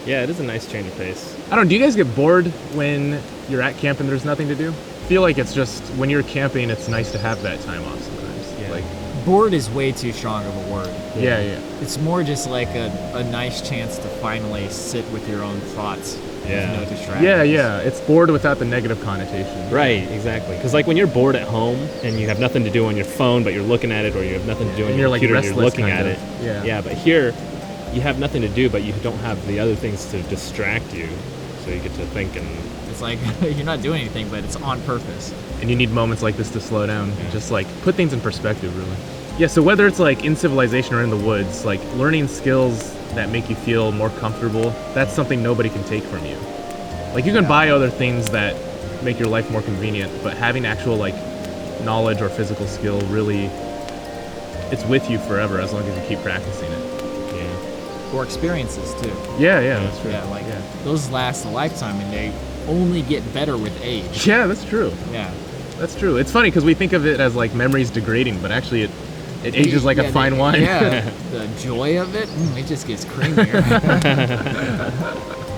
Yeah, it is a nice change of pace. I don't know, do you guys get bored when you're at camp and there's nothing to do? I feel like it's just, when you're camping, it's nice to have that time off sometimes. Yeah. Like, Bored is way too strong of a word. yeah. It's more just like a nice chance to finally sit with your own thoughts. Yeah. With no distractions. Yeah. It's bored without the negative connotation. Right, exactly. Because like when you're bored at home and you have nothing to do on your phone, but you're looking at it, or you have nothing to do on And your you're, like, computer and you're restless, looking at kind it. of. Yeah, but here you have nothing to do, but you don't have the other things to distract you. So you get to think and... It's like you're not doing anything, but it's on purpose. And you need moments like this to slow down. And just like put things in perspective, really. Yeah, so whether it's like in civilization or in the woods, like learning skills that make you feel more comfortable, that's something nobody can take from you. Like you can buy other things that make your life more convenient, but having actual like knowledge or physical skill really, it's with you forever as long as you keep practicing it. Yeah. Or experiences too. Yeah, that's true. Yeah, like those last a lifetime, and they only get better with age. Yeah, that's true. Yeah. That's true. It's funny because we think of it as like memories degrading, but actually it ages like a fine wine. Yeah, the joy of it, it just gets creamier.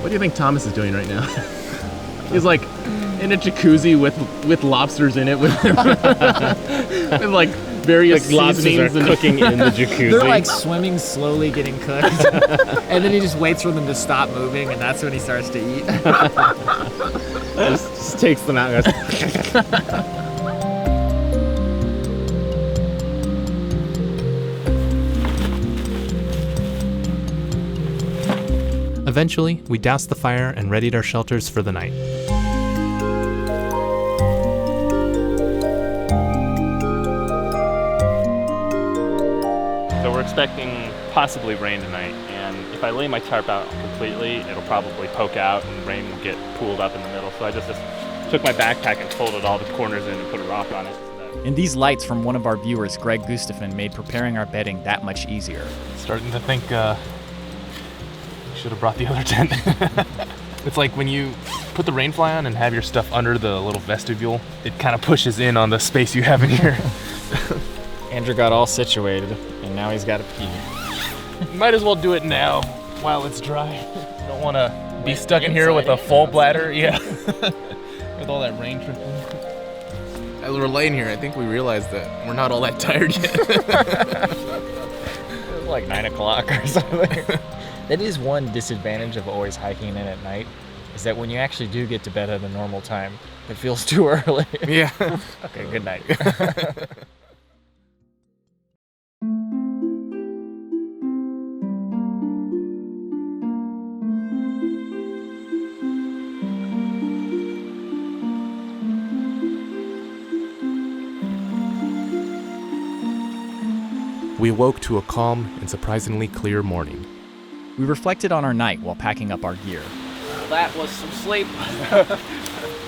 What do you think Thomas is doing right now? He's like in a jacuzzi with lobsters in it, with like various Like lobsters seasonings are and cooking in the jacuzzi. They're like swimming slowly, getting cooked, and then he just waits for them to stop moving, and that's when he starts to eat. just takes them out and goes... Eventually, we doused the fire and readied our shelters for the night. So we're expecting possibly rain tonight, and if I lay my tarp out completely, it'll probably poke out and rain will get pooled up in the middle. So I just took my backpack and folded all the corners in and put a rock on it. And these lights from one of our viewers, Greg Gustafson, made preparing our bedding that much easier. starting to think should have brought the other tent. It's like when you put the rain fly on and have your stuff under the little vestibule, it kind of pushes in on the space you have in here. Andrew got all situated, and now he's got to pee. Might as well do it now while it's dry. Don't want to be stuck in here with a full bladder. Yeah. With all that rain trickling. As we're laying here, I think we realized that we're not all that tired yet. It was like 9 o'clock or something. That is one disadvantage of always hiking in at night, is that when you actually do get to bed at a normal time, it feels too early. Yeah. Okay, good night. We awoke to a calm and surprisingly clear morning. We reflected on our night while packing up our gear. That was some sleep.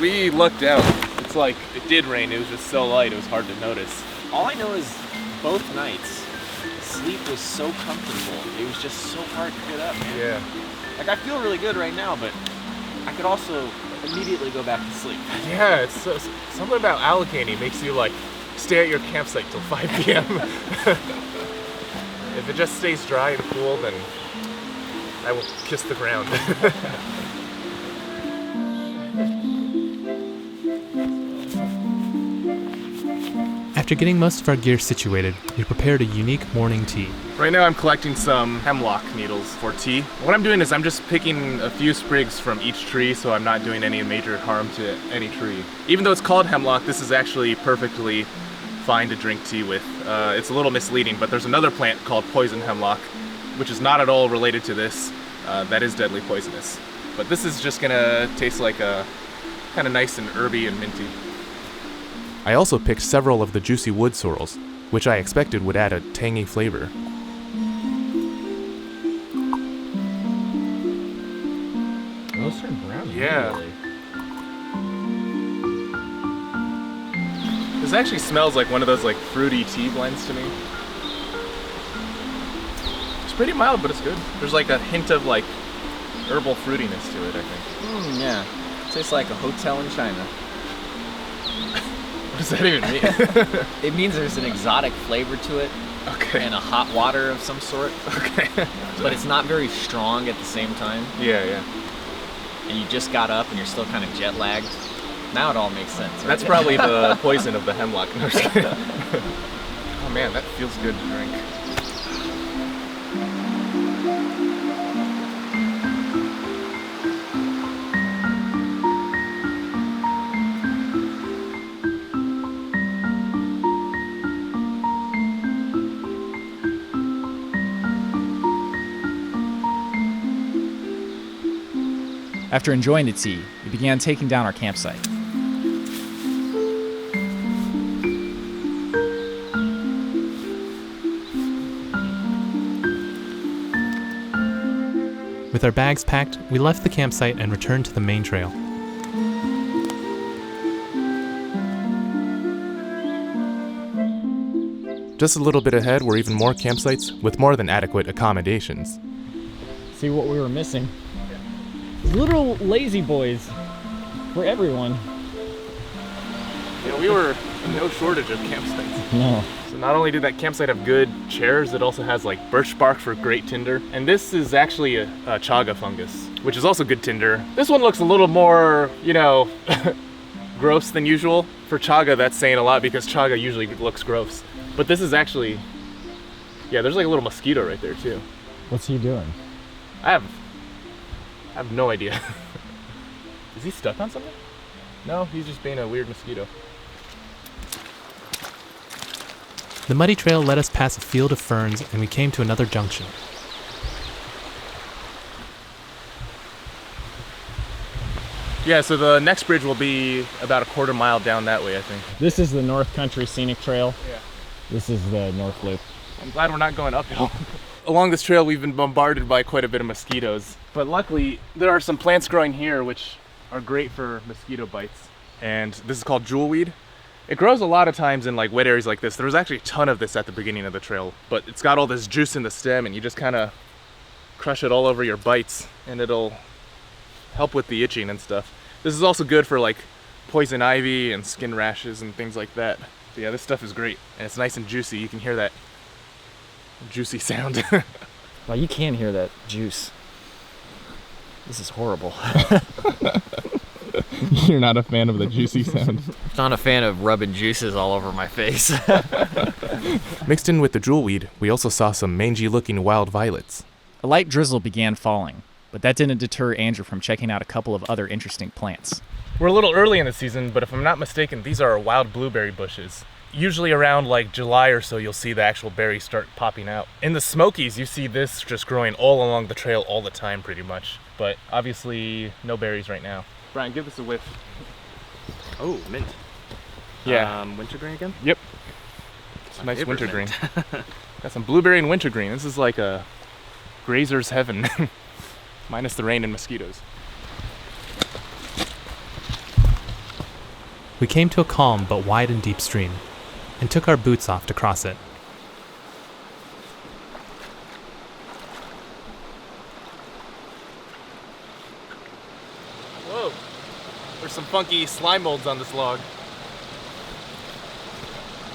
We looked out. It's like it did rain. It was just so light. It was hard to notice. All I know is both nights, sleep was so comfortable. It was just so hard to get up, man. Yeah. Like, I feel really good right now, but I could also immediately go back to sleep. Yeah, it's something about Allegheny makes you like stay at your campsite till 5 p.m. If it just stays dry and cool, then I will kiss the ground. After getting most of our gear situated, we prepared a unique morning tea. Right now I'm collecting some hemlock needles for tea. What I'm doing is I'm just picking a few sprigs from each tree, so I'm not doing any major harm to any tree. Even though it's called hemlock, this is actually perfectly fine to drink tea with. It's a little misleading, but there's another plant called poison hemlock, which is not at all related to this. That is deadly poisonous. But this is just gonna taste like a kind of nice and herby and minty. I also picked several of the juicy wood sorrels, which I expected would add a tangy flavor. Those turn brown. Yeah. This actually smells like one of those like fruity tea blends to me. It's pretty mild, but it's good. There's like a hint of like herbal fruitiness to it, I think. Yeah. Tastes like a hotel in China. What does that even mean? It means there's an exotic flavor to it. Okay. And a hot water of some sort. Okay. But it's not very strong at the same time. Yeah. And you just got up and you're still kind of jet lagged. Now it all makes sense, right? That's probably the poison of the hemlock. No, just kidding. Oh man, that feels good to drink. After enjoying the tea, we began taking down our campsite. With our bags packed, we left the campsite and returned to the main trail. Just a little bit ahead were even more campsites with more than adequate accommodations. See what we were missing? Literal lazy boys for everyone. Yeah, we were in no shortage of campsites. No. So not only did that campsite have good chairs, it also has like birch bark for great tinder. And this is actually a chaga fungus, which is also good tinder. This one looks a little more, gross than usual. For chaga, that's saying a lot because chaga usually looks gross. But this is actually, there's like a little mosquito right there too. What's he doing? I have no idea. Is he stuck on something? No, he's just being a weird mosquito. The muddy trail led us past a field of ferns, and we came to another junction. Yeah, so the next bridge will be about a quarter mile down that way, I think. This is the North Country Scenic Trail. Yeah. This is the North Loop. I'm glad we're not going uphill. Along this trail, we've been bombarded by quite a bit of mosquitoes. But luckily, there are some plants growing here which are great for mosquito bites. And this is called jewelweed. It grows a lot of times in like wet areas like this. There was actually a ton of this at the beginning of the trail, but it's got all this juice in the stem and you just kind of crush it all over your bites and it'll help with the itching and stuff. This is also good for like poison ivy and skin rashes and things like that. But yeah, this stuff is great and it's nice and juicy. You can hear that juicy sound. Well, you can hear that juice. This is horrible. You're not a fan of the juicy sound. Not a fan of rubbing juices all over my face. Mixed in with the jewelweed, we also saw some mangy-looking wild violets. A light drizzle began falling, but that didn't deter Andrew from checking out a couple of other interesting plants. We're a little early in the season, but if I'm not mistaken, these are wild blueberry bushes. Usually around like July or so, you'll see the actual berries start popping out. In the Smokies, you see this just growing all along the trail all the time pretty much. But obviously, no berries right now. Brian, give this a whiff. Oh, mint. Yeah. Wintergreen again? Yep. It's a nice wintergreen. Got some blueberry and wintergreen. This is like a grazer's heaven. Minus the rain and mosquitoes. We came to a calm but wide and deep stream, and took our boots off to cross it. Whoa. There's some funky slime molds on this log.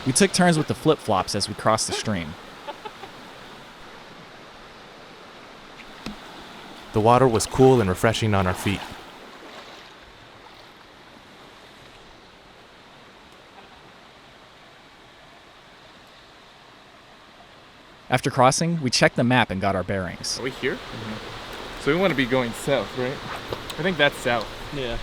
We took turns with the flip-flops as we crossed the stream. The water was cool and refreshing on our feet. After crossing, we checked the map and got our bearings. Are we here? Mm-hmm. So we want to be going south, right? I think that's south. Yeah.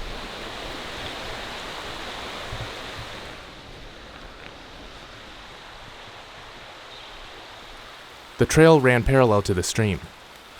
The trail ran parallel to the stream,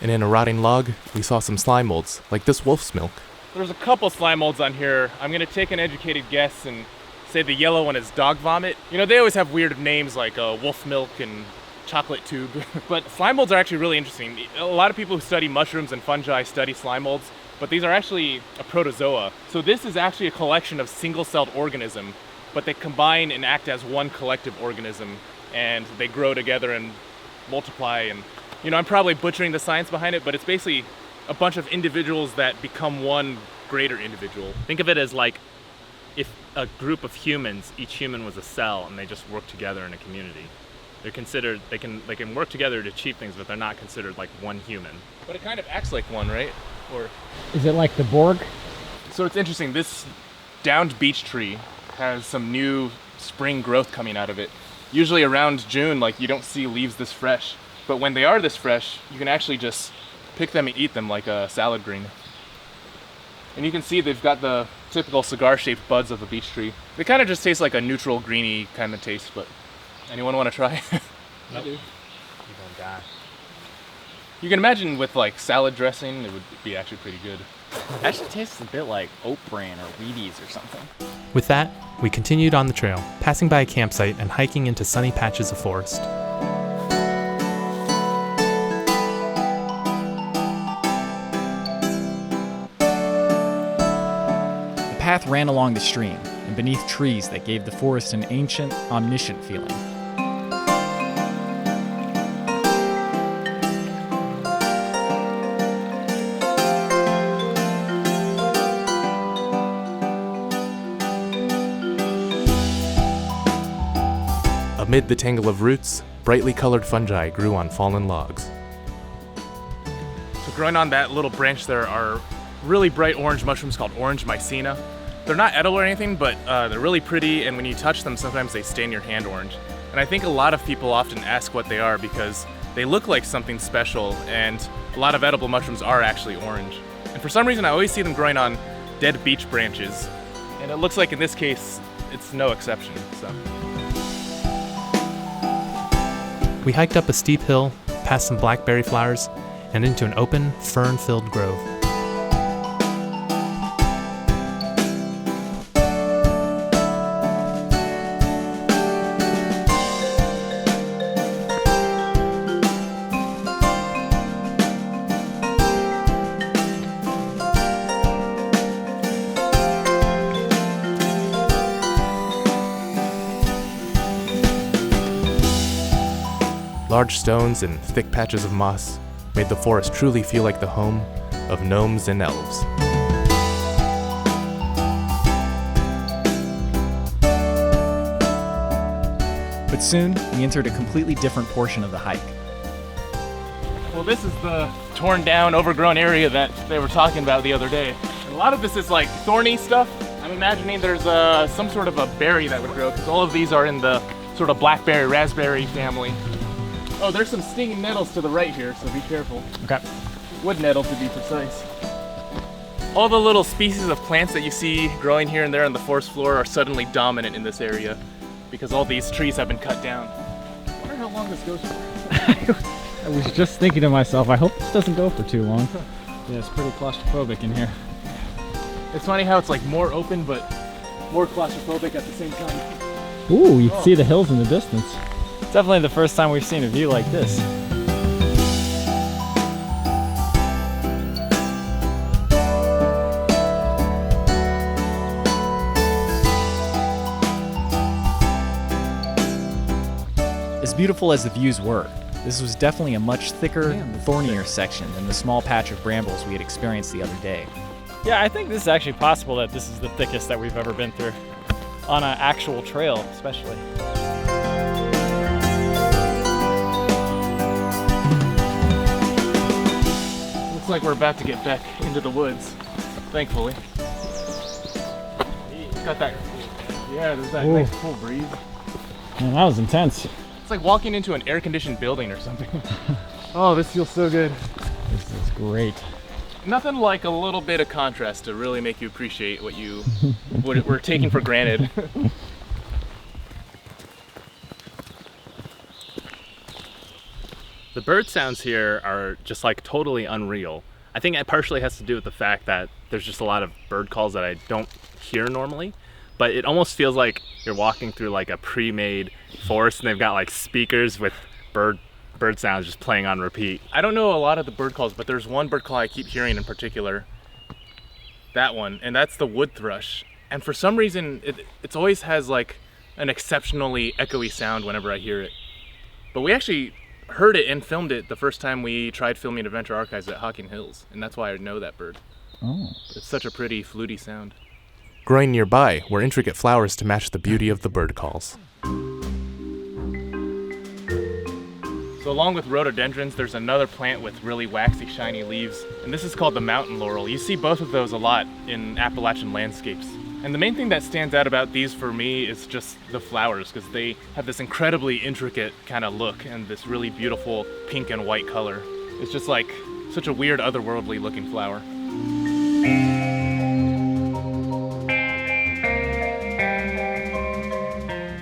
and in a rotting log, we saw some slime molds, like this wolf's milk. There's a couple slime molds on here. I'm going to take an educated guess and Say the yellow one is dog vomit. You know, they always have weird names like wolf milk and chocolate tube. But slime molds are actually really interesting. A lot of people who study mushrooms and fungi study slime molds, but these are actually a protozoa. So this is actually a collection of single-celled organisms, but they combine and act as one collective organism, and they grow together and multiply. And you know, I'm probably butchering the science behind it, but it's basically a bunch of individuals that become one greater individual. Think of it as like if a group of humans, each human was a cell, and they just work together in a community. They're considered, they can work together to achieve things, but they're not considered like one human. But it kind of acts like one, right? Or Is it like the Borg? so it's interesting. This downed beech tree has some new spring growth coming out of it. Usually around June, like, you don't see leaves this fresh, but when they are this fresh, you can actually just pick them and eat them like a salad green. And you can see they've got the typical cigar-shaped buds of a beech tree. They kind of just taste like a neutral, greeny kind of taste, but anyone want to try? Nope. You don't die. You can imagine with like salad dressing, it would be actually pretty good. Actually tastes a bit like oat bran or Wheaties or something. With that, we continued on the trail, passing by a campsite and hiking into sunny patches of forest. The path ran along the stream and beneath trees that gave the forest an ancient, omniscient feeling. Amid the tangle of roots, brightly colored fungi grew on fallen logs. So growing on that little branch there are really bright orange mushrooms called orange mycena. They're not edible or anything, but they're really pretty, and when you touch them, sometimes they stain your hand orange. And I think a lot of people often ask what they are because they look like something special, and a lot of edible mushrooms are actually orange. And for some reason, I always see them growing on dead beech branches, and it looks like in this case, it's no exception. So. We hiked up a steep hill, past some blackberry flowers, and into an open, fern-filled grove. Large stones and thick patches of moss made the forest truly feel like the home of gnomes and elves. But soon, we entered a completely different portion of the hike. Well, this is the torn down, overgrown area that they were talking about the other day. And a lot of this is like thorny stuff. I'm imagining there's some sort of a berry that would grow, because all of these are in the sort of blackberry, raspberry family. Oh, there's some stinging nettles to the right here, so be careful. Okay. Wood nettle to be precise. All the little species of plants that you see growing here and there on the forest floor are suddenly dominant in this area because all these trees have been cut down. I wonder how long this goes for. I was just thinking to myself, I hope this doesn't go for too long. Yeah, it's pretty claustrophobic in here. It's funny how it's like more open but more claustrophobic at the same time. Ooh, you can see the hills in the distance. It's definitely the first time we've seen a view like this. As beautiful as the views were, this was definitely a much thicker, thornier section than the small patch of brambles we had experienced the other day. Yeah, I think this is actually possible that this is the thickest that we've ever been through. On an actual trail, especially. Looks like we're about to get back into the woods, thankfully. Got that, yeah, there's that nice cool breeze. Man, that was intense. It's like walking into an air-conditioned building or something. Oh, this feels so good. This is great. Nothing like a little bit of contrast to really make you appreciate what we're taking for granted. The bird sounds here are just like totally unreal. I think it partially has to do with the fact that there's just a lot of bird calls that I don't hear normally. but it almost feels like you're walking through like a pre-made forest, and they've got like speakers with bird sounds just playing on repeat. I don't know a lot of the bird calls, but there's one bird call I keep hearing in particular. That one, and that's the wood thrush. And for some reason, it always has like an exceptionally echoey sound whenever I hear it. But we actually heard it and filmed it the first time we tried filming Adventure Archives at Hocking Hills, and that's why I know that bird. Oh. It's such a pretty fluty sound. Growing nearby were intricate flowers to match the beauty of the bird calls. So along with rhododendrons, there's another plant with really waxy, shiny leaves, and this is called the mountain laurel. You see both of those a lot in Appalachian landscapes. And the main thing that stands out about these for me is just the flowers, because they have this incredibly intricate kind of look and this really beautiful pink and white color. It's just like such a weird, otherworldly looking flower.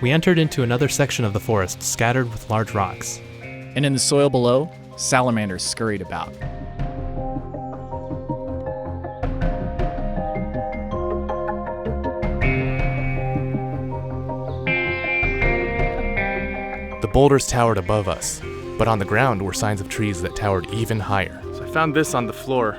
We entered into another section of the forest scattered with large rocks. And in the soil below, salamanders scurried about. The boulders towered above us, but on the ground were signs of trees that towered even higher. So I found this on the floor,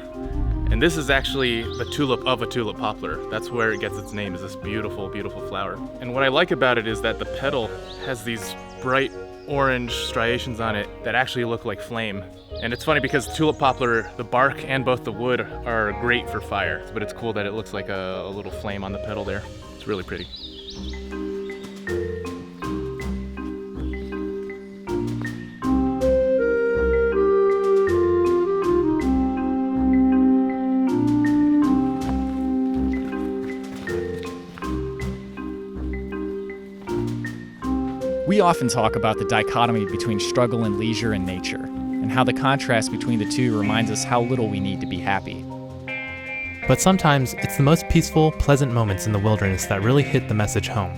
and this is actually the tulip of a tulip poplar. That's where it gets its name, is this beautiful, beautiful flower. And what I like about it is that the petal has these bright orange striations on it that actually look like flame. And it's funny because tulip poplar, the bark and both the wood are great for fire, but it's cool that it looks like a little flame on the petal there. It's really pretty. We often talk about the dichotomy between struggle and leisure and nature, and how the contrast between the two reminds us how little we need to be happy. But sometimes it's the most peaceful, pleasant moments in the wilderness that really hit the message home.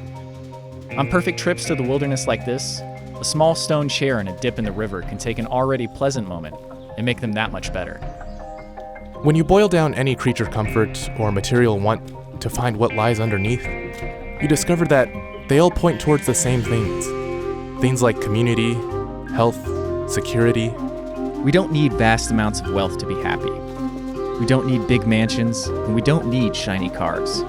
On perfect trips to the wilderness like this, a small stone chair and a dip in the river can take an already pleasant moment and make them that much better. When you boil down any creature comfort or material want to find what lies underneath, you discover that they all point towards the same things. Things like community, health, security. We don't need vast amounts of wealth to be happy. We don't need big mansions, and we don't need shiny cars.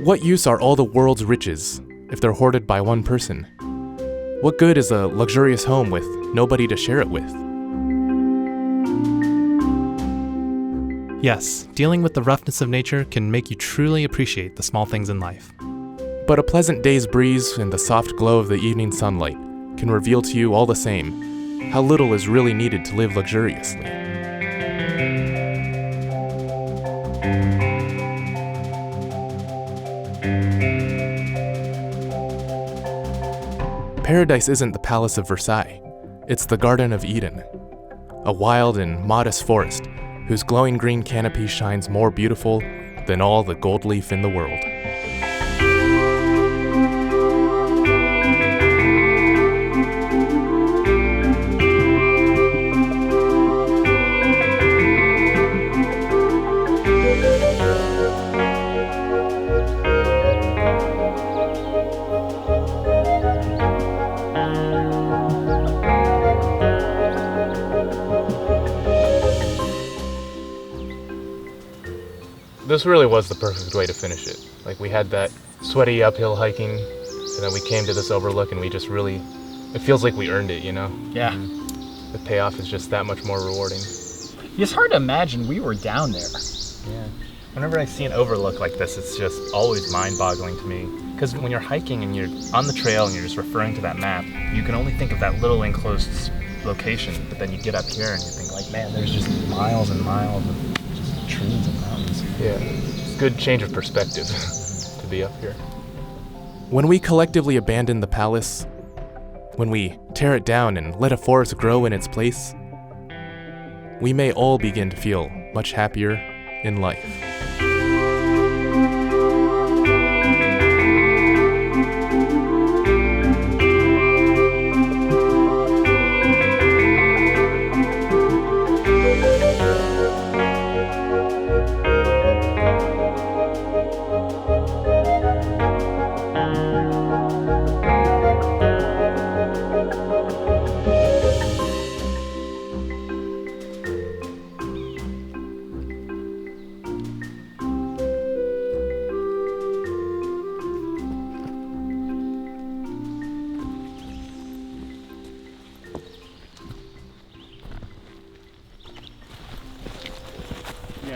What use are all the world's riches if they're hoarded by one person? What good is a luxurious home with nobody to share it with? Yes, dealing with the roughness of nature can make you truly appreciate the small things in life. But a pleasant day's breeze and the soft glow of the evening sunlight can reveal to you all the same how little is really needed to live luxuriously. Paradise isn't the Palace of Versailles, it's the Garden of Eden, a wild and modest forest whose glowing green canopy shines more beautiful than all the gold leaf in the world. This really was the perfect way to finish it. Like, we had that sweaty uphill hiking, and then we came to this overlook, and we just really, it feels like we earned it, you know? Yeah. And the payoff is just that much more rewarding. It's hard to imagine we were down there. Yeah. Whenever I see an overlook like this, it's just always mind-boggling to me. Because when you're hiking and you're on the trail and you're just referring to that map, you can only think of that little enclosed location, but then you get up here and you think like, man, there's just miles and miles of just trees and mountains. Yeah, it's a good change of perspective to be up here. When we collectively abandon the palace, when we tear it down and let a forest grow in its place, we may all begin to feel much happier in life.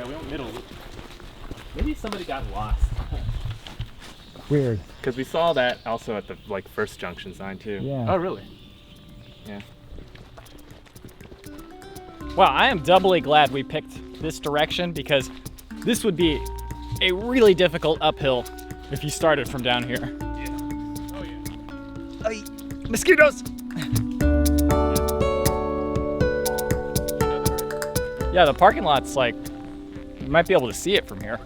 we went middle. Maybe somebody got lost. Weird. Because we saw that also at the first junction sign too. Yeah. Oh, really? Yeah. Well, I am doubly glad we picked this direction because this would be a really difficult uphill if you started from down here. Yeah. Oh, yeah. Ay, mosquitoes! Yeah, the parking lot's like, you might be able to see it from here.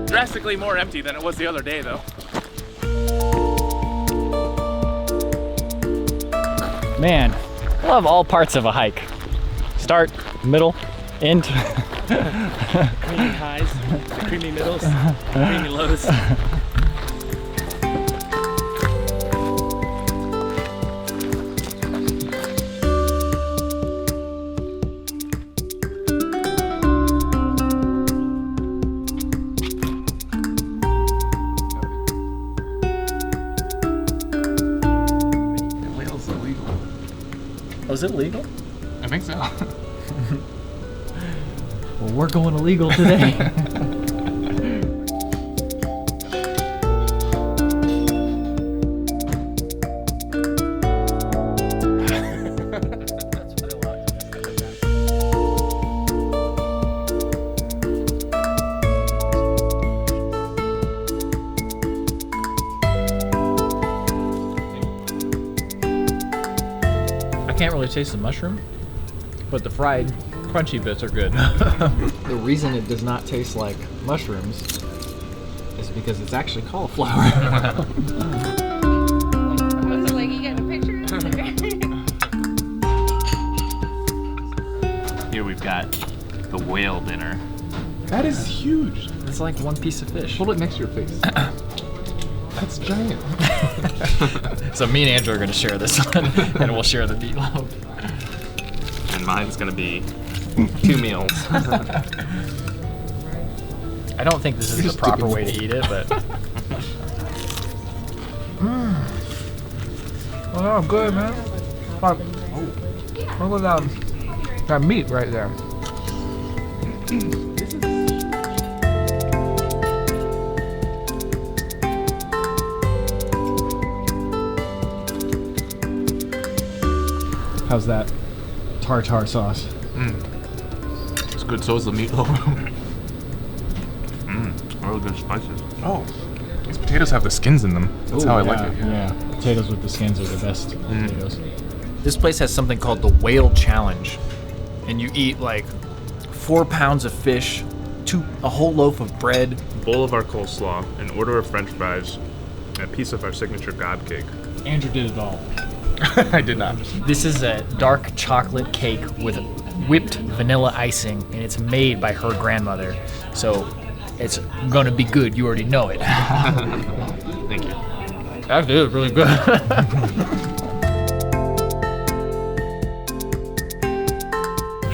Drastically more empty than it was the other day, though. Man, I love all parts of a hike. Start, middle, end. Creamy highs, the creamy middles, creamy lows. Was it legal? I think so. Well, we're going illegal today. I can't really taste the mushroom, but the fried, crunchy bits are good. The reason it does not taste like mushrooms is because it's actually cauliflower. Was it like you getting a picture? Here we've got the whale dinner. That is huge. It's like one piece of fish. Hold it next to your face. That's giant. So me and Andrew are going to share this one, and we'll share the meatloaf. And mine's gonna be 2 meals. I don't think this is the proper way to eat it, but... Oh, good, man. Look at that meat right there. How's that tartar sauce? It's good, so is the meatloaf. Really good spices. Oh, these potatoes have the skins in them. That's how I like it. Yeah, potatoes with the skins are the best potatoes. This place has something called the Whale Challenge, and you eat like 4 pounds of fish, a whole loaf of bread, Bowl of our coleslaw, an order of French fries, and a piece of our signature gob cake. Andrew did it all. I did not. This is a dark chocolate cake with a whipped vanilla icing, and it's made by her grandmother. So it's gonna be good. You already know it. Thank you. Actually, it was really good.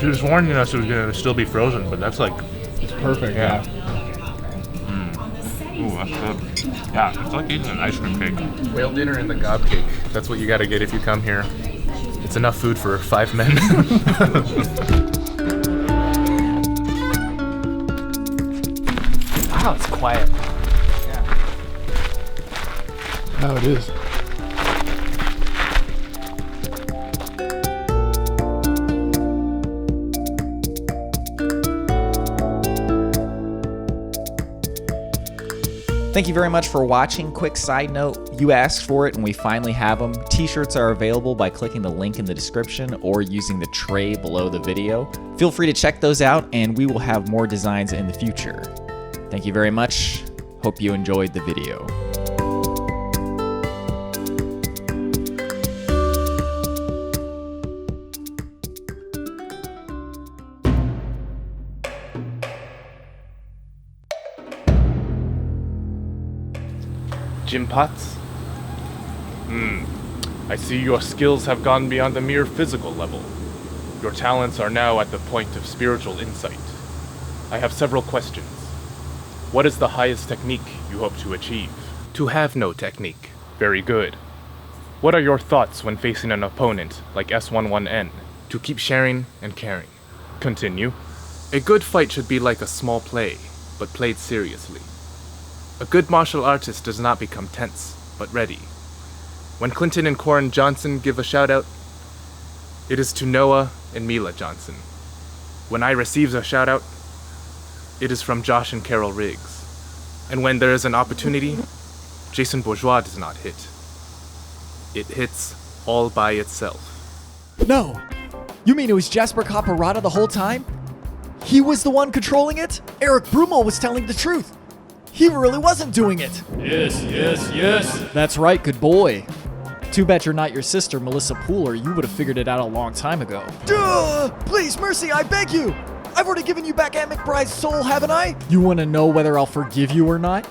She was warning us it was gonna still be frozen, but that's like, It's perfect. Yeah. ooh, that's good. Yeah, it's like eating an ice cream cake. Whale dinner and the gob cake. That's what you gotta get if you come here. It's enough food for 5 men. Wow, it's quiet. Oh, it is. Thank you very much for watching. Quick side note, you asked for it and we finally have them. T-shirts are available by clicking the link in the description or using the tray below the video. Feel free to check those out and we will have more designs in the future. Thank you very much. Hope you enjoyed the video. Jim Potts? I see your skills have gone beyond the mere physical level. Your talents are now at the point of spiritual insight. I have several questions. What is the highest technique you hope to achieve? To have no technique. Very good. What are your thoughts when facing an opponent like S11N? To keep sharing and caring. Continue. A good fight should be like a small play, but played seriously. A good martial artist does not become tense, but ready. When Clinton and Corin Johnson give a shout out, it is to Noah and Mila Johnson. When I receive a shout out, it is from Josh and Carol Riggs. And when there is an opportunity, Jason Bourgeois does not hit. It hits all by itself. No! You mean it was Jasper Caparata the whole time? He was the one controlling it? Eric Brummel was telling the truth. He really wasn't doing it. Yes. That's right, good boy. Too bad you're not your sister, Melissa Pooler. You would have figured it out a long time ago. Duh! Please, Mercy, I beg you! I've already given you back Aunt McBride's soul, haven't I? You want to know whether I'll forgive you or not?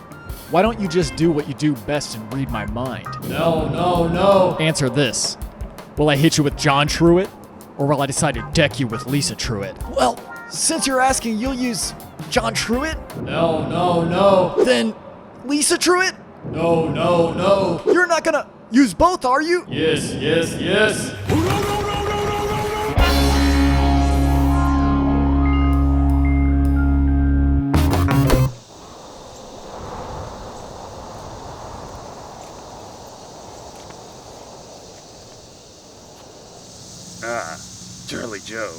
Why don't you just do what you do best and read my mind? No. Answer this. Will I hit you with John Truitt? Or will I decide to deck you with Lisa Truitt? Well, since you're asking, you'll use John Truitt? No. Then Lisa Truitt? No. You're not gonna use both, are you? Yes. Charlie Joe,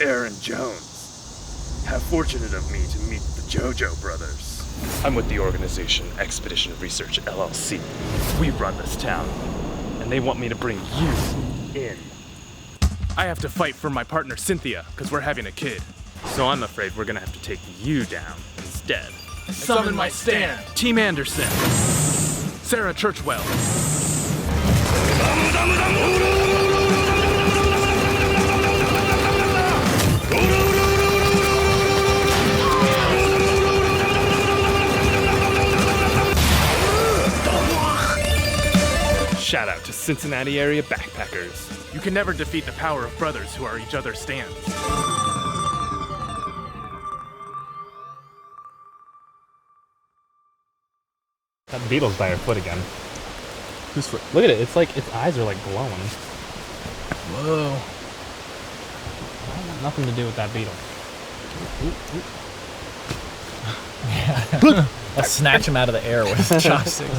Aaron Jones. How fortunate of me to meet the JoJo brothers. I'm with the organization Expedition Research LLC. We run this town, and they want me to bring you in. I have to fight for my partner Cynthia, because we're having a kid. So I'm afraid we're gonna have to take you down instead. Summon my stand. Team Anderson. Sarah Churchwell. Shout out to Cincinnati area backpackers. You can never defeat the power of brothers who are each other's stands. That beetle's by her foot again. Whose foot? Look at it. It's like its eyes are like glowing. Whoa. Nothing to do with that beetle. I'll snatch him out of the air with chopsticks.